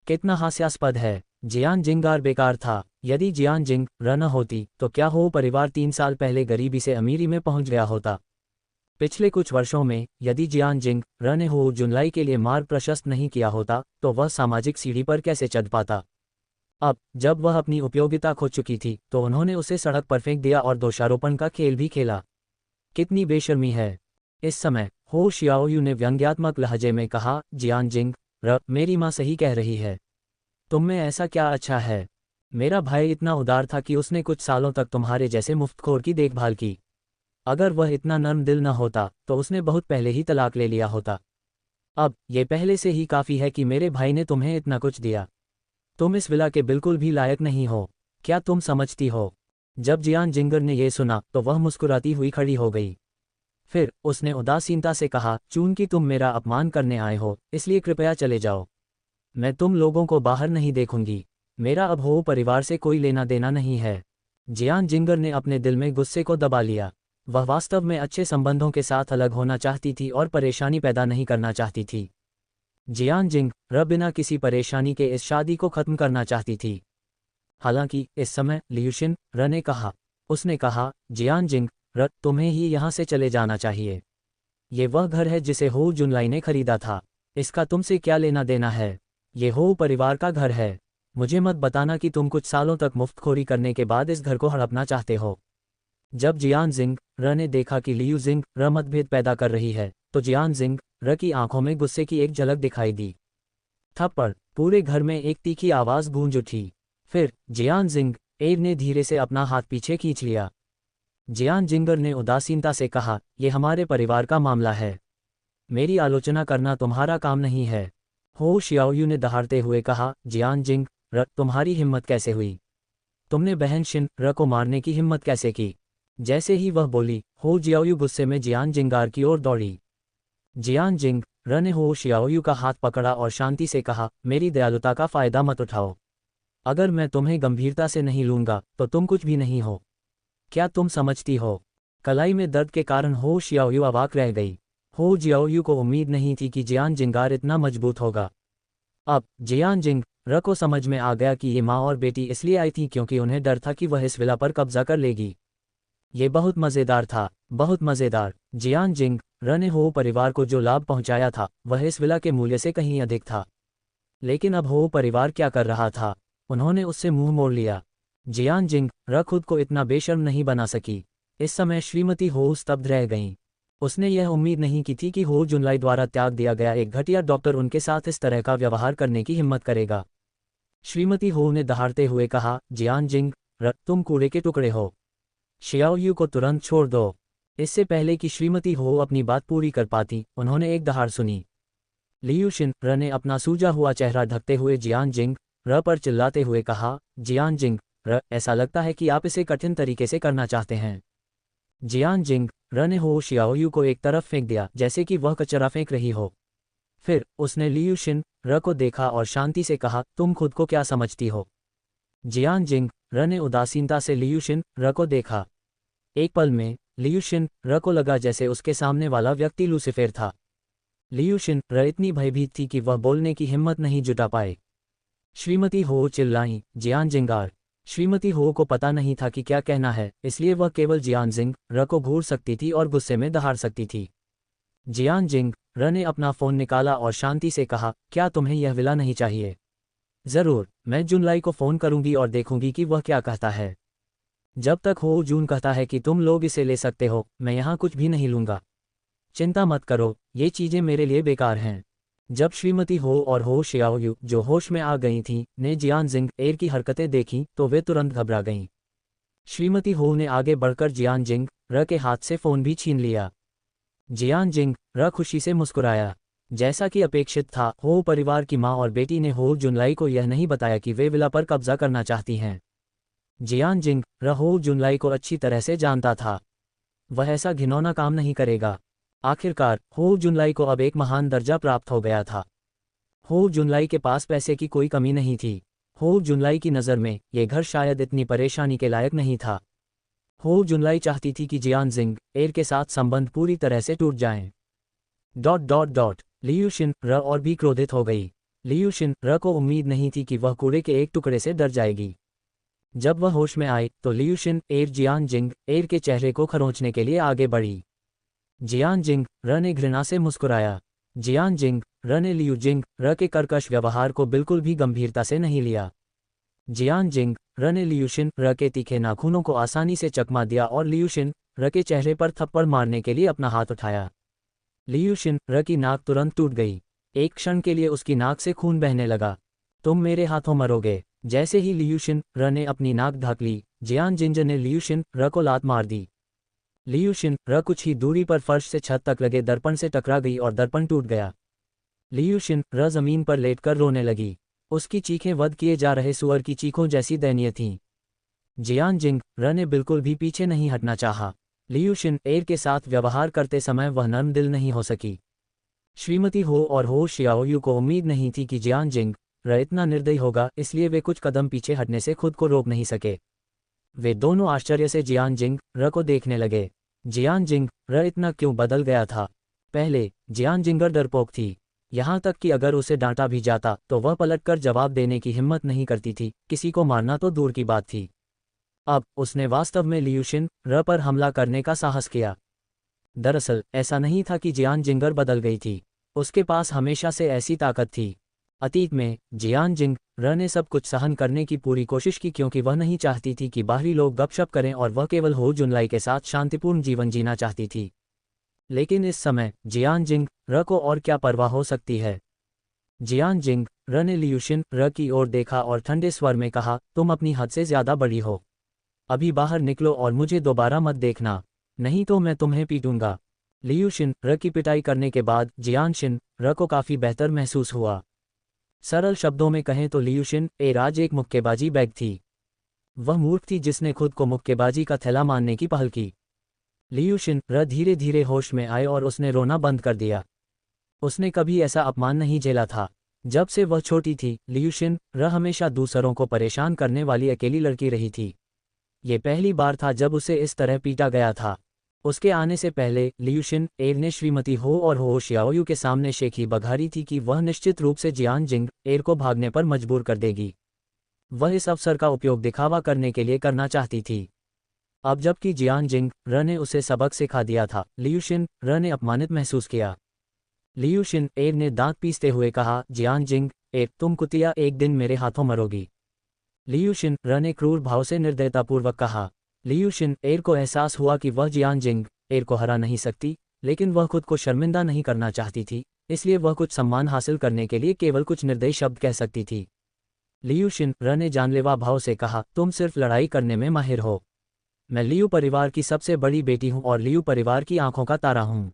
कितना हास्यास्पद है। जियान जिंगार बेकार था। यदि जियान जिंग न होती तो क्या हो परिवार 3 साल पहले गरीबी से अमीरी में पहुंच गया होता। पिछले कुछ वर्षों में यदि जियान जिंग ने हो जुनलाई के लिए मार्ग प्रशस्त नहीं किया होता तो वह सामाजिक सीढ़ी पर कैसे चढ़ पाता। अब जब वह अपनी उपयोगिता खो चुकी थी तो उन्होंने उसे सड़क पर फेंक दिया और दोषारोपण का खेल भी खेला। कितनी बेशर्मी है। इस समय हो शियाओयू ने व्यंग्यात्मक लहजे में कहा, जियान जिंग मेरी माँ सही कह रही है। तुम में ऐसा क्या अच्छा है? मेरा भाई इतना उदार था कि उसने कुछ सालों तक तुम्हारे जैसे मुफ्तखोर की देखभाल की। अगर वह इतना नर्म दिल न होता तो उसने बहुत पहले ही तलाक ले लिया होता। अब ये पहले से ही काफ़ी है कि मेरे भाई ने तुम्हें इतना कुछ दिया। तुम इस विला के बिल्कुल भी लायक नहीं हो। क्या तुम समझती हो? जब जियान जिंगर ने यह सुना तो वह मुस्कुराती हुई खड़ी हो गई। फिर उसने उदासीनता से कहा, चूंकि तुम मेरा अपमान करने आए हो इसलिए कृपया चले जाओ। मैं तुम लोगों को बाहर नहीं देखूंगी। मेरा अब हो परिवार से कोई लेना देना नहीं है। जियान जिंगर ने अपने दिल में गुस्से को दबा लिया। वह वास्तव में अच्छे संबंधों के साथ अलग होना चाहती थी और परेशानी पैदा नहीं करना चाहती थी। जियान जिंग बिना किसी परेशानी के इस शादी को खत्म करना चाहती थी। हालांकि इस समय लियूशिन ने कहा, उसने कहा, जियान जिंग तुम्हें ही यहाँ से चले जाना चाहिए। ये वह घर है जिसे हो जुनलाई ने खरीदा था। इसका तुमसे क्या लेना देना है? ये हो परिवार का घर है। मुझे मत बताना कि तुम कुछ सालों तक मुफ्तखोरी करने के बाद इस घर को हड़पना चाहते हो। जब जियान जिंग ने देखा कि लियू जिंग मतभेद पैदा कर रही है तो जियान जिंग की आंखों में गुस्से की एक झलक दिखाई दी। थप्पड़। पूरे घर में एक तीखी आवाज गूंज उठी। फिर जियान जिंग ने धीरे से अपना हाथ पीछे खींच लिया। जियान जिंगर ने उदासीनता से कहा, यह हमारे परिवार का मामला है। मेरी आलोचना करना तुम्हारा काम नहीं है। हो शियाओयू ने दहाड़ते हुए कहा, जियान जिंग तुम्हारी हिम्मत कैसे हुई? तुमने बहन शिन को मारने की हिम्मत कैसे की? जैसे ही वह बोली, हो जियाओयू गुस्से में जियान जिंगार की ओर दौड़ी। जियान जिंग ने हो शियाओयू का हाथ पकड़ा और शांति से कहा, मेरी दयालुता का फायदा मत उठाओ। अगर मैं तुम्हें गंभीरता से नहीं लूंगा तो तुम कुछ भी नहीं हो। क्या तुम समझती हो? कलाई में दर्द के कारण हो शियाओयू अवाक रह गई। हो जियाओयू को उम्मीद नहीं थी कि जियान जिंगार इतना मजबूत होगा। अब जियान जिंग को समझ में आ गया कि ये माँ और बेटी इसलिए आई थी क्योंकि उन्हें डर था कि वह इस विला पर कब्जा कर लेगी। ये बहुत मज़ेदार था, बहुत मज़ेदार। जियान जिंग ने हो परिवार को जो लाभ पहुंचाया था वह इस विला के मूल्य से कहीं अधिक था। लेकिन अब हो परिवार क्या कर रहा था? उन्होंने उससे मुंह मोड़ लिया। जियान जिंग खुद को इतना बेशर्म नहीं बना सकी। इस समय श्रीमती हो स्तब्ध रह गईं। उसने यह उम्मीद नहीं की थी कि हो जुनलाई द्वारा त्याग दिया गया एक घटिया डॉक्टर उनके साथ इस तरह का व्यवहार करने की हिम्मत करेगा। श्रीमती हो ने दहाड़ते हुए कहा, जियान जिंग, तुम कूड़े के टुकड़े हो। शियाओ यू को तुरंत छोड़ दो। इससे पहले कि श्रीमती हो अपनी बात पूरी कर पाती, उन्होंने एक दहाड़ सुनी। लियू शिन ने अपना सूजा हुआ चेहरा ढकते हुए जियान जिंग पर चिल्लाते हुए कहा, जियान जिंग, ऐसा लगता है कि आप इसे कठिन तरीके से करना चाहते हैं। जियान जिंग ने हो शियाओयू को एक तरफ फेंक दिया, जैसे कि वह कचरा फेंक रही हो। फिर उसने लियू शिन को देखा और शांति से कहा, तुम खुद को क्या समझती हो? जियान जिंग ने उदासीनता से लियू शिन को देखा। एक पल में लियू शिन को लगा जैसे उसके सामने वाला व्यक्ति लूसीफर था। लियू शिन इतनी भयभीत थी कि वह बोलने की हिम्मत नहीं जुटा पाए। श्रीमती हो चिल्लाईं, जियान जिंगार। श्रीमती हो को पता नहीं था कि क्या कहना है, इसलिए वह केवल जियान जिंग को घूर सकती थी और गुस्से में दहाड़ सकती थी। जियान जिंग ने अपना फ़ोन निकाला और शांति से कहा, क्या तुम्हें यह विला नहीं चाहिए? ज़रूर, मैं जुनलाई को फ़ोन करूंगी और देखूंगी कि वह क्या कहता है। जब तक हो जून कहता है कि तुम लोग इसे ले सकते हो, मैं यहाँ कुछ भी नहीं लूँगा। चिंता मत करो, ये चीज़ें मेरे लिए बेकार हैं। जब श्रीमती हो और हो शियाओयू, जो होश में आ गई थीं, ने जियान जिंग की हरकतें देखीं तो वे तुरंत घबरा गईं। श्रीमती हो ने आगे बढ़कर जियान जिंग के हाथ से फ़ोन भी छीन लिया। जियान जिंग खुशी से मुस्कुराया। जैसा कि अपेक्षित था, हो परिवार की माँ और बेटी ने हो जुनलाई को यह नहीं बताया कि वे विला पर कब्जा करना चाहती हैं। जियान जिंग हो जुनलाई को अच्छी तरह से जानता था। वह ऐसा घिनौना काम नहीं करेगा। आखिरकार हो जुनलाई को अब एक महान दर्जा प्राप्त हो गया था। हो जुनलाई के पास पैसे की कोई कमी नहीं थी। हो जुनलाई की नज़र में ये घर शायद इतनी परेशानी के लायक नहीं था। हो जुनलाई चाहती थी कि जियान जिंग के साथ संबंध पूरी तरह से टूट जाएं। ... लियू शिन और भी क्रोधित हो गई। लियू शिन को उम्मीद नहीं थी कि वह कूड़े के एक टुकड़े से डर जाएगी। जब वह होश में आए तो लियू शिन जियान जिंग के चेहरे को खरोंचने के लिए आगे बढ़ी। जियान जिंग ने घृणा से मुस्कुराया। जियान जिंग ने लियू जिंग के कर्कश व्यवहार को बिल्कुल भी गंभीरता से नहीं लिया। जियान जिंग ने लियू शिन के तीखे नाखूनों को आसानी से चकमा दिया और लियू शिन के चेहरे पर थप्पड़ मारने के लिए अपना हाथ उठाया। लियू शिन की नाक तुरंत टूट गई। एक क्षण के लिए उसकी नाक से खून बहने लगा। तुम मेरे हाथों मरोगे। जैसे ही लियू शिन ने अपनी नाक ढक ली, जियान जिंग ने लियू शिन को लात मार दी। लियू शिन कुछ ही दूरी पर फर्श से छत तक लगे दर्पण से टकरा गई और दर्पण टूट गया। लियू शिन जमीन पर लेटकर रोने लगी। उसकी चीखें वध किए जा रहे सुअर की चीखों जैसी दयनीय थीं। जियान जिंग ने बिल्कुल भी पीछे नहीं हटना चाहा। लियू शिन के साथ व्यवहार करते समय वह नर्म दिल नहीं हो सकी। श्रीमती हो और हो शियाओयू को उम्मीद नहीं थी कि जियान जिंग इतना निर्दयी होगा, इसलिए वे कुछ कदम पीछे हटने से खुद को रोक नहीं सके। वे दोनों आश्चर्य से जियान जिंग को देखने लगे। जियान जिंग इतना क्यों बदल गया था? पहले जियान जिंगर डरपोक थी, यहाँ तक कि अगर उसे डांटा भी जाता तो वह पलटकर जवाब देने की हिम्मत नहीं करती थी, किसी को मारना तो दूर की बात थी। अब उसने वास्तव में लियू शिन पर हमला करने का साहस किया। दरअसल ऐसा नहीं था कि जियान जिंगर बदल गई थी, उसके पास हमेशा से ऐसी ताकत थी। अतीत में जियान जिंग ने सब कुछ सहन करने की पूरी कोशिश की, क्योंकि वह नहीं चाहती थी कि बाहरी लोग गपशप करें और वह केवल हो जुनलाई के साथ शांतिपूर्ण जीवन जीना चाहती थी। लेकिन इस समय जियान जिंग को और क्या परवाह हो सकती है? जियान जिंग ने लियू शिन की ओर देखा और ठंडे स्वर में कहा, तुम अपनी हद से ज्यादा बड़ी हो। अभी बाहर निकलो और मुझे दोबारा मत देखना, नहीं तो मैं तुम्हें पीटूंगा। लियू शिन की पिटाई करने के बाद जियान शिन को काफी बेहतर महसूस हुआ। सरल शब्दों में कहें तो लियू शिन आज एक मुक्केबाजी बैग थी। वह मूर्ख थी जिसने खुद को मुक्केबाजी का थैला मानने की पहल की। लियू शिन धीरे धीरे होश में आए और उसने रोना बंद कर दिया। उसने कभी ऐसा अपमान नहीं झेला था। जब से वह छोटी थी, लियू शिन हमेशा दूसरों को परेशान करने वाली अकेली लड़की रही थी। ये पहली बार था जब उसे इस तरह पीटा गया था। उसके आने से पहले लियू शिन ने श्रीमती हो और हो शियाओयू के सामने शेखी बघारी थी कि वह निश्चित रूप से जियान जिंग को भागने पर मजबूर कर देगी। वह इस अवसर का उपयोग दिखावा करने के लिए करना चाहती थी। अब जबकि जियान जिंग ने उसे सबक सिखा दिया था, लियू शिन ने अपमानित महसूस किया। लियू शिन ने दांत पीसते हुए कहा, जियान जिंग तुम कुतिया, एक दिन मेरे हाथों मरोगी। लियू शिन ने क्रूर भाव से निर्दयतापूर्वक कहा। लियू शिन को एहसास हुआ कि वह जियान जिंग को हरा नहीं सकती, लेकिन वह खुद को शर्मिंदा नहीं करना चाहती थी, इसलिए वह कुछ सम्मान हासिल करने के लिए केवल कुछ निर्दयी शब्द कह सकती थी। लियू शिन र ने जानलेवा भाव से कहा, तुम सिर्फ लड़ाई करने में माहिर हो। मैं लियू परिवार की सबसे बड़ी बेटी हूँ और लियू परिवार की आंखों का तारा हूँ।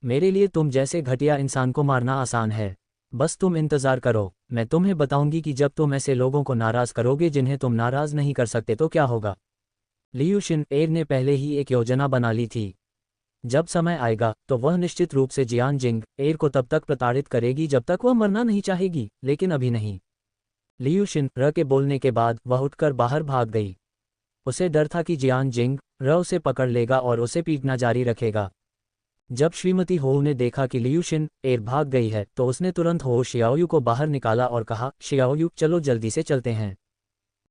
मेरे लिए तुम जैसे घटिया इंसान को मारना आसान है। बस तुम इंतज़ार करो, मैं तुम्हें बताऊंगी कि जब तुम ऐसे लोगों को नाराज़ करोगे जिन्हें तुम नाराज़ नहीं कर सकते तो क्या होगा। लियू शिन एर ने पहले ही एक योजना बना ली थी। जब समय आएगा तो वह निश्चित रूप से जियान जिंग एर को तब तक प्रताड़ित करेगी जब तक वह मरना नहीं चाहेगी, लेकिन अभी नहीं। लियू शिन र के बोलने के बाद वह उठकर बाहर भाग गई। उसे डर था कि जियान जिंग र उसे पकड़ लेगा और उसे पीटना जारी रखेगा। जब श्रीमती हो ने देखा कि लियू शिन एर भाग गई है तो उसने तुरंत हो शियाओयू को बाहर निकाला और कहा, शियाओयू चलो जल्दी से चलते हैं।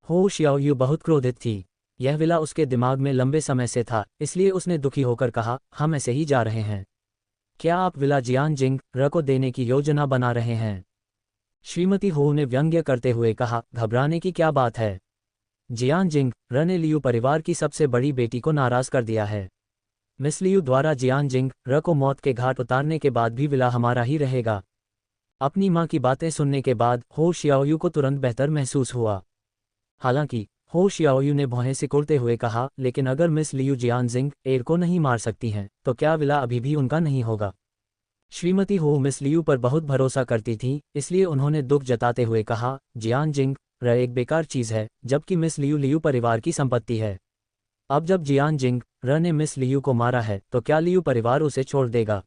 हो शियाओयू बहुत क्रोधित थी। यह विला उसके दिमाग में लंबे समय से था, इसलिए उसने दुखी होकर कहा, हम ऐसे ही जा रहे हैं। क्या आप विला जियान जिंग र को देने की योजना बना रहे हैं? श्रीमती हो ने व्यंग्य करते हुए कहा, घबराने की क्या बात है। जियान जिंग र ने लियू परिवार की सबसे बड़ी बेटी को नाराज कर दिया है। मिस लियू द्वारा जियान जिंग र को मौत के घाट उतारने के बाद भी विला हमारा ही रहेगा। अपनी मां की बातें सुनने के बाद हो शियाओयू को तुरंत बेहतर महसूस हुआ। हालांकि हो शियाओयू ने भौहें सिकुड़ते हुए कहा, लेकिन अगर मिस लियू जियान जिंग एर को नहीं मार सकती हैं तो क्या विला अभी भी उनका नहीं होगा। श्रीमती हो मिस लियू पर बहुत भरोसा करती थी, इसलिए उन्होंने दुख जताते हुए कहा, जियान जिंग र एक बेकार चीज़ है, जबकि मिस लियू लियू परिवार की संपत्ति है। अब जब जियान जिंग र ने मिस लियू को मारा है तो क्या लियू परिवार उसे छोड़ देगा?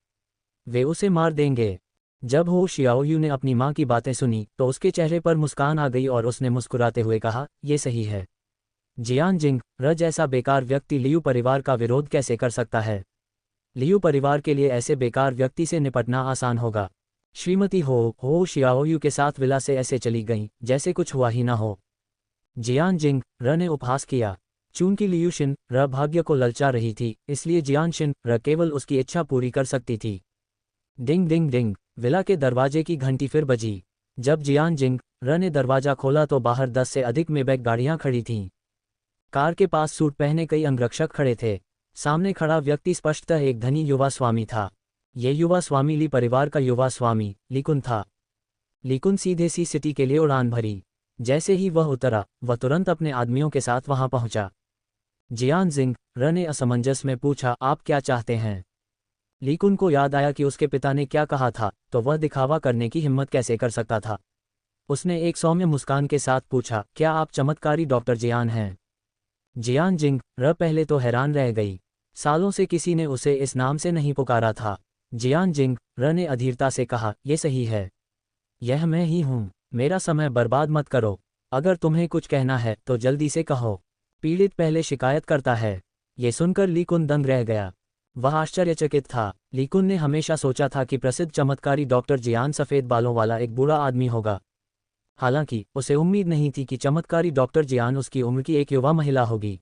वे उसे मार देंगे। जब हो शियाओयू ने अपनी मां की बातें सुनी तो उसके चेहरे पर मुस्कान आ गई और उसने मुस्कुराते हुए कहा, यह सही है। जियान जिंग र जैसा बेकार व्यक्ति लियू परिवार का विरोध कैसे कर सकता है? लियू परिवार के लिए ऐसे बेकार व्यक्ति से निपटना आसान होगा। श्रीमती हो शियाओयू के साथ विला से ऐसे चली गईं जैसे कुछ हुआ ही ना हो। जियान जिंग र ने उपहास किया। चूंकि लियू शिन र भाग्य को ललचा रही थी, इसलिए जियान शिन र केवल उसकी इच्छा पूरी कर सकती थी। डिंग डिंग डिंग, विला के दरवाजे की घंटी फिर बजी। जब जियान जिंग र ने दरवाजा खोला तो बाहर 10 से अधिक मेबैक गाड़ियां खड़ी थीं। कार के पास सूट पहने कई अंगरक्षक खड़े थे। सामने खड़ा व्यक्ति स्पष्टतः एक धनी युवा स्वामी था। ये युवा स्वामी ली परिवार का युवा स्वामी लीकुन था। लीकुन सीधे सी सिटी के लिए उड़ान भरी। जैसे ही वह उतरा, वह तुरंत अपने आदमियों के साथ वहां पहुंचा। जियान जिंग र ने असमंजस में पूछा, आप क्या चाहते हैं? लीकुन को याद आया कि उसके पिता ने क्या कहा था, तो वह दिखावा करने की हिम्मत कैसे कर सकता था। उसने एक सौम्य मुस्कान के साथ पूछा, क्या आप चमत्कारी डॉक्टर जियान हैं? जियान जिंग र पहले तो हैरान रह गई। सालों से किसी ने उसे इस नाम से नहीं पुकारा था। जियान जिंग र ने अधीरता से कहा, यह सही है। यह मैं ही हूँ। मेरा समय बर्बाद मत करो। अगर तुम्हें कुछ कहना है तो जल्दी से कहो। पीड़ित पहले शिकायत करता है। ये सुनकर लीकुन दंग रह गया। वह आश्चर्यचकित था। लीकुन ने हमेशा सोचा था कि प्रसिद्ध चमत्कारी डॉक्टर जियान सफ़ेद बालों वाला एक बूढ़ा आदमी होगा। हालांकि उसे उम्मीद नहीं थी कि चमत्कारी डॉक्टर जियान उसकी उम्र की एक युवा महिला होगी।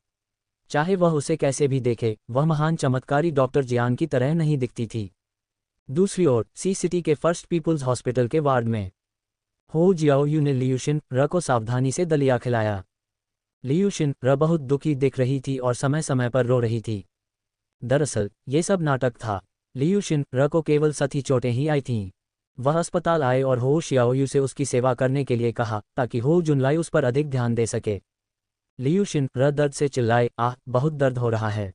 चाहे वह उसे कैसे भी देखे, वह महान चमत्कारी डॉक्टर जियान की तरह नहीं दिखती थी। दूसरी ओर सी सिटी के फर्स्ट पीपुल्स हॉस्पिटल के वार्ड में हो जियाओयू ने लियू शिन र को सावधानी से दलिया खिलाया। लियू शिन र बहुत दुखी दिख रही थी और समय समय पर रो रही थी। दरअसल ये सब नाटक था। लियू शिन र को केवल सती चोटें ही आई थीं। वह अस्पताल आए और हो शियाओयू से उसकी सेवा करने के लिए कहा ताकि हो जुनलाई उस पर अधिक ध्यान दे सके। लियू शिन र दर्द से चिल्लाए, आह बहुत दर्द हो रहा है।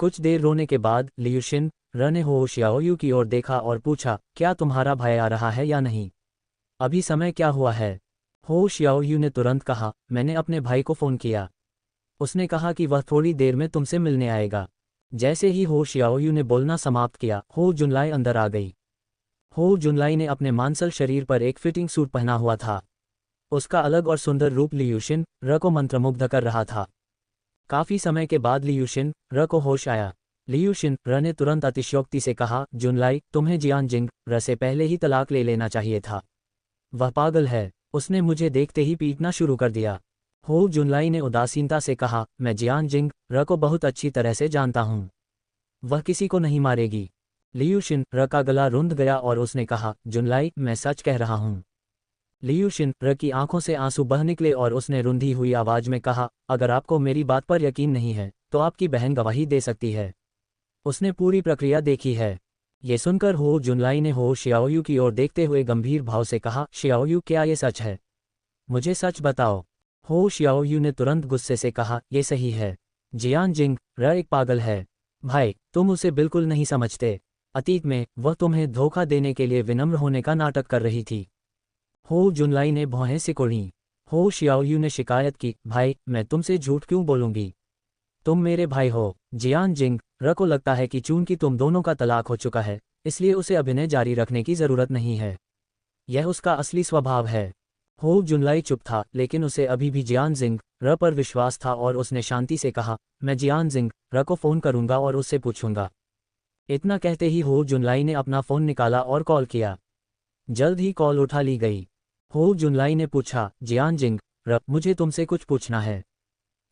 कुछ देर रोने के बाद लियू शिन र ने हो शियाओयू की ओर देखा और पूछा, क्या तुम्हारा भाई आ रहा है या नहीं? अभी समय क्या हुआ है? हो शियाओयू ने तुरंत कहा, मैंने अपने भाई को फ़ोन किया। उसने कहा कि वह थोड़ी देर में तुमसे मिलने आएगा। जैसे ही हो शियाओयू ने बोलना समाप्त किया, हो जुनलाई अंदर आ गई। हो जुनलाई ने अपने मांसल शरीर पर एक फिटिंग सूट पहना हुआ था। उसका अलग और सुंदर रूप लियू शिन र को मंत्रमुग्ध कर रहा था। काफी समय के बाद लियू शिन र को होश आया। लियू शिन र ने तुरंत अतिशयोक्ति से कहा, जुनलाई, तुम्हें जियान जिंग र से पहले ही तलाक ले लेना चाहिए था। वह पागल है। उसने मुझे देखते ही पीटना शुरू कर दिया। हो जुनलाई ने उदासीनता से कहा, मैं जियान जिंग र को बहुत अच्छी तरह से जानता हूँ। वह किसी को नहीं मारेगी। लियू शिन र का गला रुंध गया और उसने कहा, जुनलाई, मैं सच कह रहा हूँ। लियू शिन र की आंखों से आंसू बह निकले और उसने रुंधी हुई आवाज में कहा, अगर आपको मेरी बात पर यकीन नहीं है तो आपकी बहन गवाही दे सकती है। उसने पूरी प्रक्रिया देखी है। ये सुनकर हो जुनलाई ने हो शियाओयू की ओर देखते हुए गंभीर भाव से कहा, शियाओयू, क्या ये सच है? मुझे सच बताओ। हो शियाओयू ने तुरंत गुस्से से कहा, ये सही है। जियान जिंग एक पागल है। भाई, तुम उसे बिल्कुल नहीं समझते। अतीत में वह तुम्हें धोखा देने के लिए विनम्र होने का नाटक कर रही थी। हो जुनलाई ने भौहें सिकोड़ी। हो शियाओयू ने शिकायत की, भाई, मैं तुमसे झूठ क्यों बोलूंगी? तुम मेरे भाई हो। जियान जिंग को लगता है कि चूंकि तुम दोनों का तलाक हो चुका है, इसलिए उसे अभिनय जारी रखने की जरूरत नहीं है। यह उसका असली स्वभाव है। हो जुनलाई चुप था, लेकिन उसे अभी भी जियान जिंग पर विश्वास था और उसने शांति से कहा, मैं जियान जिंग को फ़ोन करूंगा और उससे पूछूंगा। इतना कहते ही हो जुनलाई ने अपना फ़ोन निकाला और कॉल किया। जल्द ही कॉल उठा ली गई। हो जुनलाई ने पूछा, जियान जिंग मुझे तुमसे कुछ पूछना है।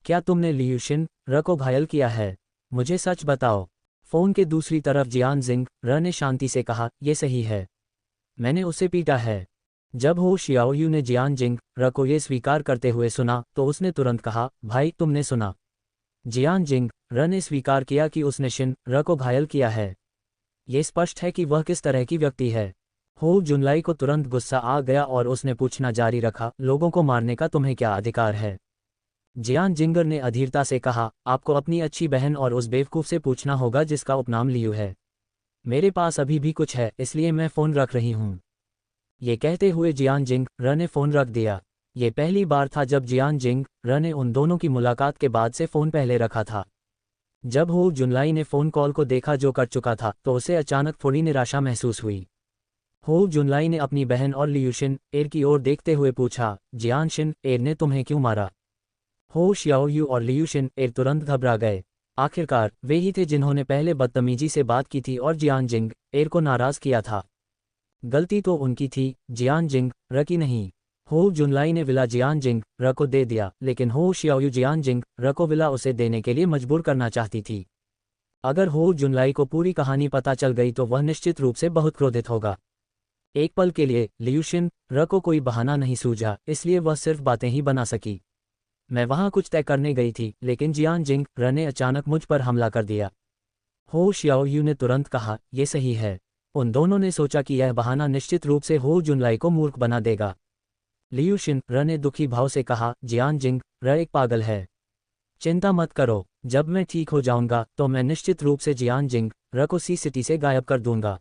क्या तुमने लियूशिन को घायल किया है? मुझे सच बताओ। फ़ोन के दूसरी तरफ जियान जिंग ने शांति से कहा, यह सही है। मैंने उसे पीटा है। जब हो शियाओयू ने जियान जिंग को ये स्वीकार करते हुए सुना तो उसने तुरंत कहा, भाई, तुमने सुना? जियान जिंग ने स्वीकार किया कि उसने शिन को घायल किया है। ये स्पष्ट है कि वह किस तरह की व्यक्ति है। हो जुनलाई को तुरंत गुस्सा आ गया और उसने पूछना जारी रखा, लोगों को मारने का तुम्हें क्या अधिकार है? जियान जिंगर ने अधीरता से कहा, आपको अपनी अच्छी बहन और उस बेवकूफ़ से पूछना होगा जिसका उपनाम लियू है। मेरे पास अभी भी कुछ है, इसलिए मैं फ़ोन रख रही हूँ। ये कहते हुए जियान जिंग ने फ़ोन रख दिया। ये पहली बार था जब जियान जिंग ने उन दोनों की मुलाकात के बाद से फ़ोन पहले रखा था। जब हो जुनलाई ने फ़ोन कॉल को देखा जो कट चुका था, तो उसे अचानक थोड़ी निराशा महसूस हुई। हो जुनलाई ने अपनी बहन और लियूशिन की ओर देखते हुए पूछा, जियान शिन ने तुम्हें क्यों मारा? हो शियाओयू और लियूशिन तुरंत घबरा गए। आखिरकार वे ही थे जिन्होंने पहले बदतमीजी से बात की थी और जियान जिंग को नाराज़ किया था। गलती तो उनकी थी, जियान जिंग की नहीं। हो जुनलाई ने विला जियान जिंग को दे दिया, लेकिन हो शियाओयू जियान जिंग को विला उसे देने के लिए मजबूर करना चाहती थी। अगर हो जुनलाई को पूरी कहानी पता चल गई तो वह निश्चित रूप से बहुत क्रोधित होगा। एक पल के लिए लियूशिन को कोई बहाना नहीं सूझा, इसलिए वह सिर्फ बातें ही बना सकी। मैं वहां कुछ तय करने गई थी, लेकिन जियान जिंग ने अचानक मुझ पर हमला कर दिया। हो शियाओयू ने तुरंत कहा, यह सही है। उन दोनों ने सोचा कि यह बहाना निश्चित रूप से हो जुनलाई को मूर्ख बना देगा। लियूशिन ने दुखी भाव से कहा, जियान जिंग एक पागल है। चिंता मत करो, जब मैं ठीक हो जाऊंगा तो मैं निश्चित रूप से जियान जिंग को सी सिटी से गायब कर दूंगा।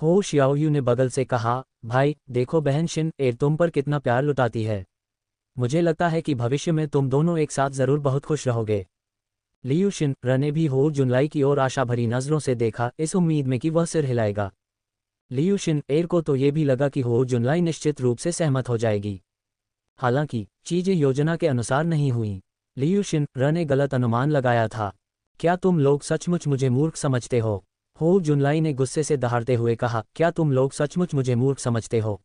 हो शियाओयू ने बगल से कहा, भाई, देखो बहन शिन तुम पर कितना प्यार लुटाती है। मुझे लगता है कि भविष्य में तुम दोनों एक साथ जरूर बहुत खुश रहोगे। लियूशिन ने भी हो जुनलाई की ओर आशा भरी नजरों से देखा, इस उम्मीद में कि वह सिर हिलाएगा। लियूशिन को तो ये भी लगा कि हो जुनलाई निश्चित रूप से सहमत हो जाएगी। हालांकि चीजें योजना के अनुसार नहीं हुई। लियूशिन ने गलत अनुमान लगाया था। क्या तुम लोग सचमुच मुझे मूर्ख समझते हो जुनलाई ने गुस्से से दहाड़ते हुए कहा, क्या तुम लोग सचमुच मुझे मूर्ख समझते हो?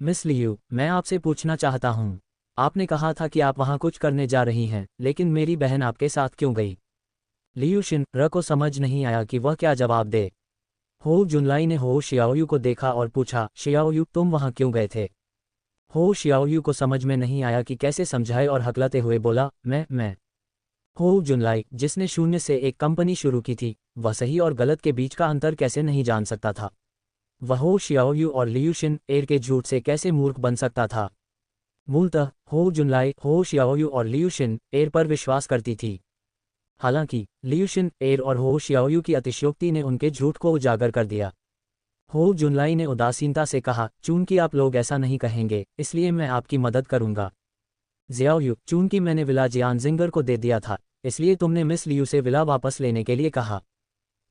मिस लियू, मैं आपसे पूछना चाहता हूँ। आपने कहा था कि आप वहाँ कुछ करने जा रही हैं, लेकिन मेरी बहन आपके साथ क्यों गई? लियूशिन को समझ नहीं आया कि वह क्या जवाब दे। हो जुनलाई ने हो शियाओयू को देखा और पूछा, शियाओयू, तुम वहाँ क्यों गए थे? हो शियाओयू को समझ में नहीं आया कि कैसे समझाए और हकलाते हुए बोला, मैं हो जुनलाई, जिसने शून्य से एक कंपनी शुरू की थी, वह सही और गलत के बीच का अंतर कैसे नहीं जान सकता था? वह हो शियाओयू और लियूशिन के झूठ से कैसे मूर्ख बन सकता था? मूलतः हो जुनलाई हो शियाओयू और लियूशिन पर विश्वास करती थी। हालांकि लियूशिन और हो शियाओयू की अतिशयोक्ति ने उनके झूठ को उजागर कर दिया। हो जुनलाई ने उदासीनता से कहा, चूंकि आप लोग ऐसा नहीं कहेंगे, इसलिए मैं आपकी मदद करूंगा। जियाओयू, चूंकि मैंने विला जियान जिंगर को दे दिया था, इसलिए तुमने मिस लियू से विला वापस लेने के लिए कहा।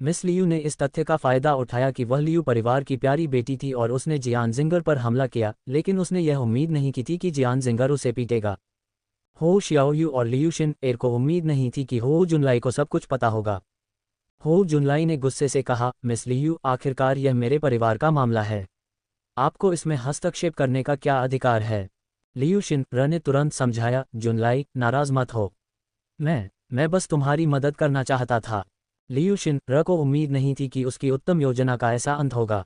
मिस लियू ने इस तथ्य का फायदा उठाया कि वह लियू परिवार की प्यारी बेटी थी और उसने जियान जिंगर पर हमला किया, लेकिन उसने यह उम्मीद नहीं की थी कि जियान जिंगर उसे पीटेगा। हो शियाओयू और लियूशिन को उम्मीद नहीं थी कि हो जुनलाई को सब कुछ पता होगा। हो जुनलाई ने गुस्से से कहा, मिस लियू, आखिरकार यह मेरे परिवार का मामला है। आपको इसमें हस्तक्षेप करने का क्या अधिकार है? लियूशिन ने तुरंत समझाया, जुनलाई, नाराज मत हो। मैं बस तुम्हारी मदद करना चाहता था। लियूशिन को उम्मीद नहीं थी कि उसकी उत्तम योजना का ऐसा अंत होगा।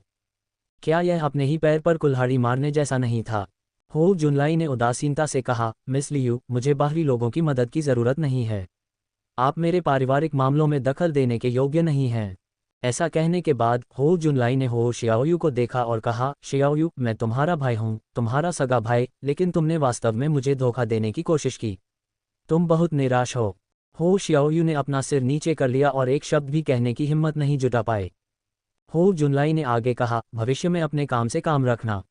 क्या यह अपने ही पैर पर कुल्हाड़ी मारने जैसा नहीं था? हो जुनलाई ने उदासीनता से कहा, मिस लियू, मुझे बाहरी लोगों की मदद की ज़रूरत नहीं है। आप मेरे पारिवारिक मामलों में दखल देने के योग्य नहीं हैं। ऐसा कहने के बाद हो जुनलाई ने हो शियाओयू को देखा और कहा, शियाओयू, मैं तुम्हारा भाई हूँ, तुम्हारा सगा भाई, लेकिन तुमने वास्तव में मुझे धोखा देने की कोशिश की। तुम बहुत निराश हो शियाओयू ने अपना सिर नीचे कर लिया और एक शब्द भी कहने की हिम्मत नहीं जुटा पाए। हो जुनलाई ने आगे कहा, भविष्य में अपने काम से काम रखना।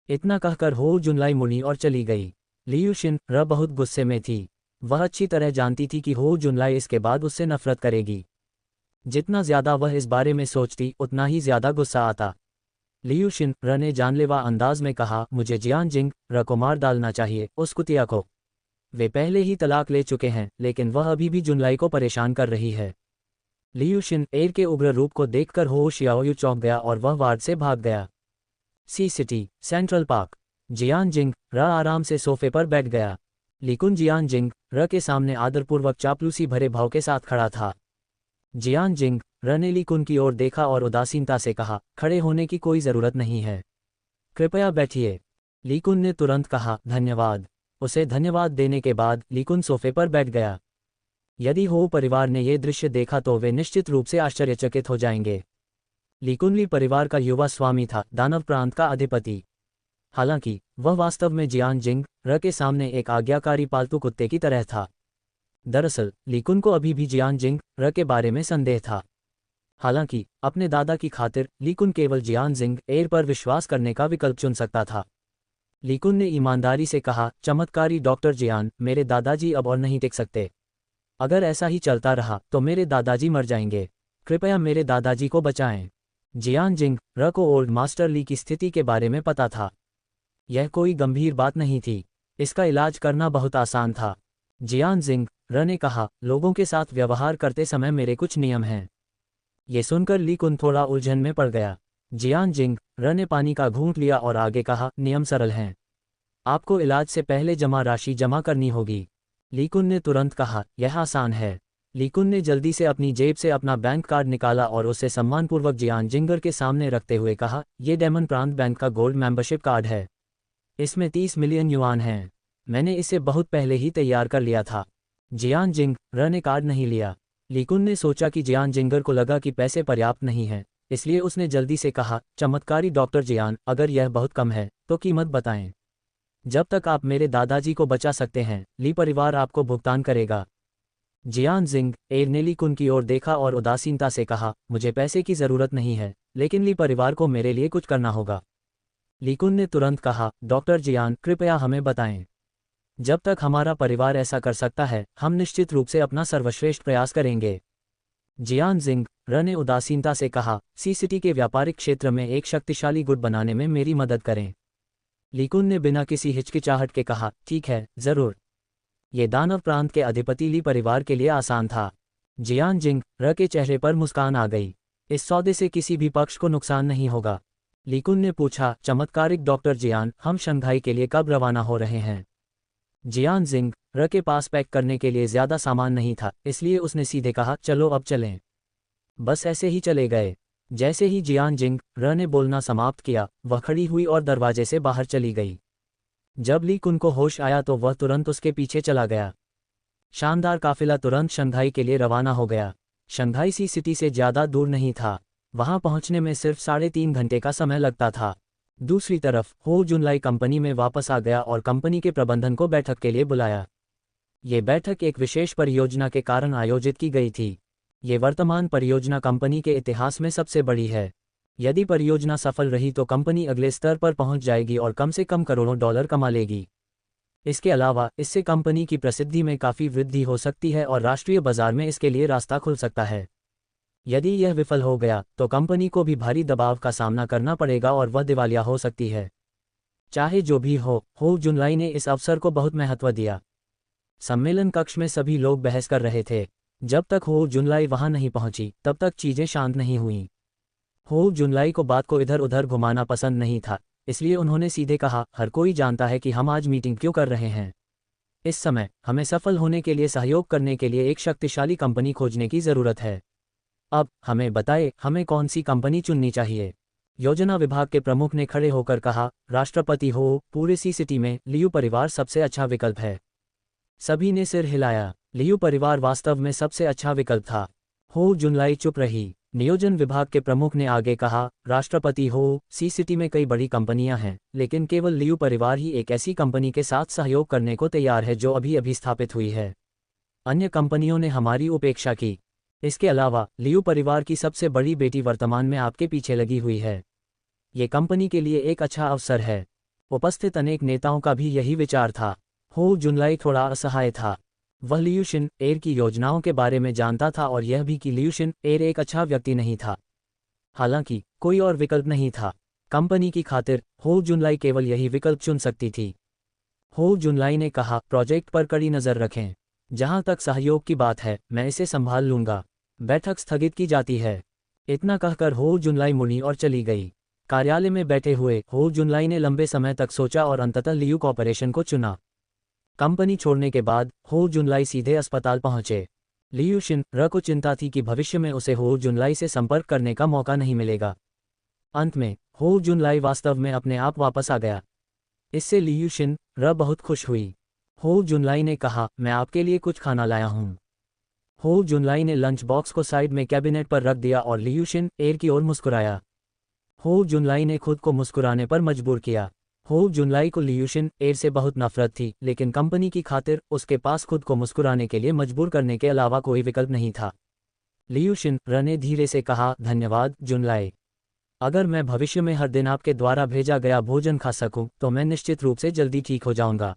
इतना कहकर हो जुनलाई मुड़ी और चली गई। लियू शिनरा बहुत गुस्से में थी। वह अच्छी तरह जानती थी कि हो जुनलाई इसके बाद उससे नफरत करेगी। जितना ज्यादा वह इस बारे में सोचती उतना ही ज्यादा गुस्सा आता। लियू शिनरा ने जानलेवा अंदाज में कहा, मुझे जियान जिंग र को मार डालना चाहिए, उस कुतिया को। वे पहले ही तलाक ले चुके हैं, लेकिन वह अभी भी जुनलाई को परेशान कर रही है। लियू शिनएर के उग्र रूप को देखकर हो शियाओयू चौंक गया और वह वार्ड से भाग गया। C City central park. जियान जिंग र आराम से सोफे पर बैठ गया। लीकुन जियान जिंग र के सामने आदरपूर्वक चापलूसी भरे भाव के साथ खड़ा था। जियान जिंग र ने लीकुन की ओर देखा और उदासीनता से कहा, खड़े होने की कोई जरूरत नहीं है, कृपया बैठिए। लीकुन ने तुरंत कहा, धन्यवाद। उसे धन्यवाद देने के बाद लीकुन सोफे पर बैठ गया। यदि हो परिवार ने ये दृश्य देखा तो वे निश्चित रूप से आश्चर्यचकित हो जाएंगे। लीकुन ली परिवार का युवा स्वामी था, दानव प्रांत का अधिपति। हालांकि वह वास्तव में जियान जिंग र के सामने एक आज्ञाकारी पालतू कुत्ते की तरह था। दरअसल लीकुन को अभी भी जियान जिंग र के बारे में संदेह था। हालांकि अपने दादा की खातिर लीकुन केवल जियान जिंग एर पर विश्वास करने का विकल्प चुन सकता था। लीकुन ने ईमानदारी से कहा, चमत्कारी डॉक्टर जियान, मेरे दादाजी अब और नहीं टिक सकते। अगर ऐसा ही चलता रहा तो मेरे दादाजी मर जाएंगे। कृपया मेरे दादाजी को बचाएं। जियान जिंग र को ओल्ड मास्टर ली की स्थिति के बारे में पता था। यह कोई गंभीर बात नहीं थी, इसका इलाज करना बहुत आसान था। जियान जिंग र ने कहा, लोगों के साथ व्यवहार करते समय मेरे कुछ नियम हैं। ये सुनकर लीकुन थोड़ा उलझन में पड़ गया। जियान जिंग र ने पानी का घूंट लिया और आगे कहा, नियम सरल हैं। आपको इलाज से पहले जमा राशि जमा करनी होगी। लीकुन ने तुरंत कहा, यह आसान है। लीकुन ने जल्दी से अपनी जेब से अपना बैंक कार्ड निकाला और उसे सम्मानपूर्वक जियान जिंगर के सामने रखते हुए कहा, यह डेमन प्रांत बैंक का गोल्ड मेंबरशिप कार्ड है। इसमें 30 मिलियन युआन हैं। मैंने इसे बहुत पहले ही तैयार कर लिया था। जियान जिंग र ने कार्ड नहीं लिया। लीकुन ने सोचा कि जियान जिंगर को लगा कि पैसे पर्याप्त नहीं हैं, इसलिए उसने जल्दी से कहा, चमत्कारी डॉक्टर जियान, अगर यह बहुत कम है तो कीमत बताएं। जब तक आप मेरे दादाजी को बचा सकते हैं, ली परिवार आपको भुगतान करेगा। जियान जिंग एर ने लीकुन की ओर देखा और उदासीनता से कहा, मुझे पैसे की जरूरत नहीं है, लेकिन ली परिवार को मेरे लिए कुछ करना होगा। लीकुन ने तुरंत कहा, डॉक्टर जियान, कृपया हमें बताएं। जब तक हमारा परिवार ऐसा कर सकता है, हम निश्चित रूप से अपना सर्वश्रेष्ठ प्रयास करेंगे। जियान जिंग र ने उदासीनता से कहा, सी सिटी के व्यापारिक क्षेत्र में एक शक्तिशाली गुट बनाने में मेरी मदद करें। लीकुन ने बिना किसी हिचकिचाहट के कहा, ठीक है, जरूर। ये दानव प्रांत के अधिपति ली परिवार के लिए आसान था। जियान जिंग र के चेहरे पर मुस्कान आ गई। इस सौदे से किसी भी पक्ष को नुकसान नहीं होगा। लीकुन ने पूछा, चमत्कारिक डॉक्टर जियान, हम शंघाई के लिए कब रवाना हो रहे हैं? जियान जिंग र के पास पैक करने के लिए ज्यादा सामान नहीं था, इसलिए उसने सीधे कहा, चलो अब चलें। बस ऐसे ही चले गए। जैसे ही जियान जिंग र ने बोलना समाप्त किया, वह खड़ी हुई और दरवाजे से बाहर चली गई। जब लीकुन को होश आया तो वह तुरंत उसके पीछे चला गया। शानदार काफिला तुरंत शंघाई के लिए रवाना हो गया। शंघाई सी सिटी से ज्यादा दूर नहीं था, वहां पहुंचने में सिर्फ 3.5 घंटे का समय लगता था। दूसरी तरफ हो जुनलाई कंपनी में वापस आ गया और कंपनी के प्रबंधन को बैठक के लिए बुलाया। ये बैठक एक विशेष परियोजना के कारण आयोजित की गई थी। ये वर्तमान परियोजना कंपनी के इतिहास में सबसे बड़ी है। यदि परियोजना सफल रही तो कंपनी अगले स्तर पर पहुंच जाएगी और कम से कम करोड़ों डॉलर कमा लेगी। इसके अलावा इससे कंपनी की प्रसिद्धि में काफ़ी वृद्धि हो सकती है और राष्ट्रीय बाजार में इसके लिए रास्ता खुल सकता है। यदि यह विफल हो गया तो कंपनी को भी भारी दबाव का सामना करना पड़ेगा और वह दिवालिया हो सकती है। चाहे जो भी हो जुनलाई ने इस अवसर को बहुत महत्व दिया। सम्मेलन कक्ष में सभी लोग बहस कर रहे थे। जब तक हो जुनलाई वहां नहीं पहुंची तब तक चीजें शांत नहीं हुईं। हो जुनलाई को बात को इधर उधर घुमाना पसंद नहीं था, इसलिए उन्होंने सीधे कहा, हर कोई जानता है कि हम आज मीटिंग क्यों कर रहे हैं। इस समय हमें सफल होने के लिए सहयोग करने के लिए एक शक्तिशाली कंपनी खोजने की जरूरत है। अब हमें बताएं, हमें कौन सी कंपनी चुननी चाहिए? योजना विभाग के प्रमुख ने खड़े होकर कहा, राष्ट्रपति हो, पूरे सी सिटी में लियू परिवार सबसे अच्छा विकल्प है। सभी ने सिर हिलाया। लियू परिवार वास्तव में सबसे अच्छा विकल्प था। हो जुनलाई चुप रही। नियोजन विभाग के प्रमुख ने आगे कहा, राष्ट्रपति हो, सी सिटी में कई बड़ी कंपनियां हैं, लेकिन केवल लियू परिवार ही एक ऐसी कंपनी के साथ सहयोग करने को तैयार है जो अभी अभी स्थापित हुई है। अन्य कंपनियों ने हमारी उपेक्षा की। इसके अलावा लियू परिवार की सबसे बड़ी बेटी वर्तमान में आपके पीछे लगी हुई है। ये कंपनी के लिए एक अच्छा अवसर है। उपस्थित अनेक नेताओं का भी यही विचार था। हो जुनलाई थोड़ा असहाय था। वह लियू शिन एयर की योजनाओं के बारे में जानता था और यह भी कि लियू शिन एयर एक अच्छा व्यक्ति नहीं था। हालांकि कोई और विकल्प नहीं था। कंपनी की खातिर हो जुनलाई केवल यही विकल्प चुन सकती थी। हो जुनलाई ने कहा, प्रोजेक्ट पर कड़ी नज़र रखें। जहां तक सहयोग की बात है, मैं इसे संभाल लूंगा। बैठक स्थगित की जाती है। इतना कहकर हो जुनलाई मुड़ी और चली गई। कार्यालय में बैठे हुए हो जुनलाई ने लंबे समय तक सोचा और अंततः लियू कॉर्पोरेशन को चुना। कंपनी छोड़ने के बाद हो जुनलाई सीधे अस्पताल पहुंचे। लियू शिन को चिंता थी कि भविष्य में उसे हो जुनलाई से संपर्क करने का मौका नहीं मिलेगा। अंत में हो जुनलाई वास्तव में अपने आप वापस आ गया। इससे लियू शिन बहुत खुश हुई। हो जुनलाई ने कहा, मैं आपके लिए कुछ खाना लाया हूं। हो जुनलाई ने लंच बॉक्स को साइड में कैबिनेट पर रख दिया और लियू शिन एयर की ओर मुस्कुराया। हो जुनलाई ने खुद को मुस्कुराने पर मजबूर किया। हो जुनलाई को लियू शिन एयर से बहुत नफरत थी, लेकिन कंपनी की खातिर उसके पास खुद को मुस्कुराने के लिए मजबूर करने के अलावा कोई विकल्प नहीं था। लियू शिन ने धीरे से कहा, धन्यवाद जुनलाई। अगर मैं भविष्य में हर दिन आपके द्वारा भेजा गया भोजन खा सकूं तो मैं निश्चित रूप से जल्दी ठीक हो जाऊंगा।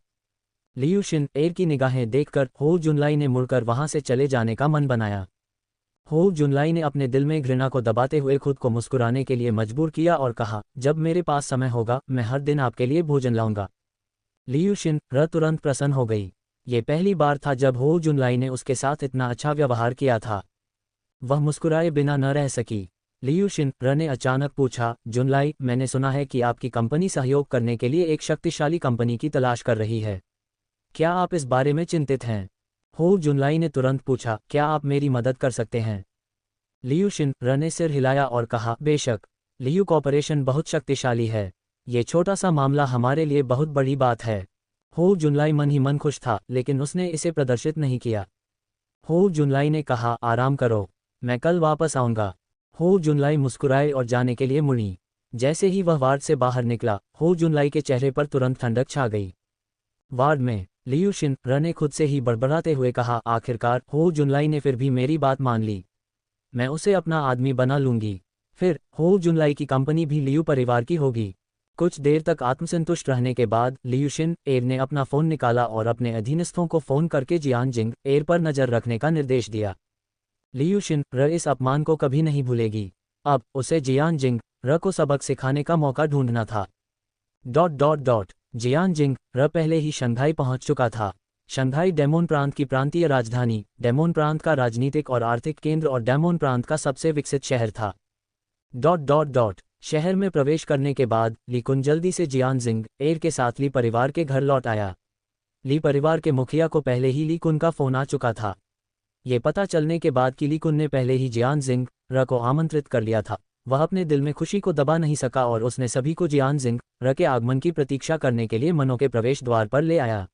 लियू शिन एयर की निगाहें देखकर हो जुनलाई ने मुड़कर वहां से चले जाने का मन बनाया। हो जुनलाई ने अपने दिल में घृणा को दबाते हुए खुद को मुस्कुराने के लिए मजबूर किया और कहा, जब मेरे पास समय होगा मैं हर दिन आपके लिए भोजन लाऊंगा। लियू शिन तुरंत प्रसन्न हो गई। ये पहली बार था जब हो जुनलाई ने उसके साथ इतना अच्छा व्यवहार किया था। वह मुस्कुराए बिना न रह सकी। लियू शिन ने अचानक पूछा, जुनलाई, मैंने सुना है कि आपकी कंपनी सहयोग करने के लिए एक शक्तिशाली कंपनी की तलाश कर रही है। क्या आप इस बारे में चिंतित हैं? हो जुनलाई ने तुरंत पूछा, क्या आप मेरी मदद कर सकते हैं? लियू शिन ने सिर हिलाया और कहा, बेशक। लियू कॉर्पोरेशन बहुत शक्तिशाली है। ये छोटा सा मामला हमारे लिए बहुत बड़ी बात है। हो जुनलाई मन ही मन खुश था, लेकिन उसने इसे प्रदर्शित नहीं किया। हो जुनलाई ने कहा, आराम करो, मैं कल वापस आऊंगा। हो जुनलाई मुस्कुराए और जाने के लिए मुड़ी। जैसे ही वह वार्ड से बाहर निकला, हो जुनलाई के चेहरे पर तुरंत ठंडक छा गई। वार्ड में लियू शिन ने खुद से ही बड़बड़ाते हुए कहा, आखिरकार हो जुनलाई ने फिर भी मेरी बात मान ली। मैं उसे अपना आदमी बना लूंगी। फिर हो जुनलाई की कंपनी भी लियू परिवार की होगी। कुछ देर तक आत्मसंतुष्ट रहने के बाद लियू शिन एयर ने अपना फ़ोन निकाला और अपने अधीनस्थों को फ़ोन करके जियानजिंग एयर पर नज़र रखने का निर्देश दिया। लियू शिन इस अपमान को कभी नहीं भूलेगी। अब उसे जियानजिंग को सबक सिखाने का मौका ढूंढना था। जियानजिंग पहले ही शंघाई पहुंच चुका था। शंघाई डेमोन प्रांत की प्रांतीय राजधानी, डेमोन प्रांत का राजनीतिक और आर्थिक केंद्र और डेमोन प्रांत का सबसे विकसित शहर था। शहर में प्रवेश करने के बाद ली कुन जल्दी से जियानजिंग एयर के साथ ली परिवार के घर लौट आया। ली परिवार के मुखिया को पहले ही ली कुन का फोन आ चुका था। ये पता चलने के बाद कि ली कुन ने पहले ही जियानजिंग को आमंत्रित कर लिया था, वह अपने दिल में खुशी को दबा नहीं सका और उसने सभी को जियानजिंग के आगमन की प्रतीक्षा करने के लिए मनो के प्रवेश द्वार पर ले आया।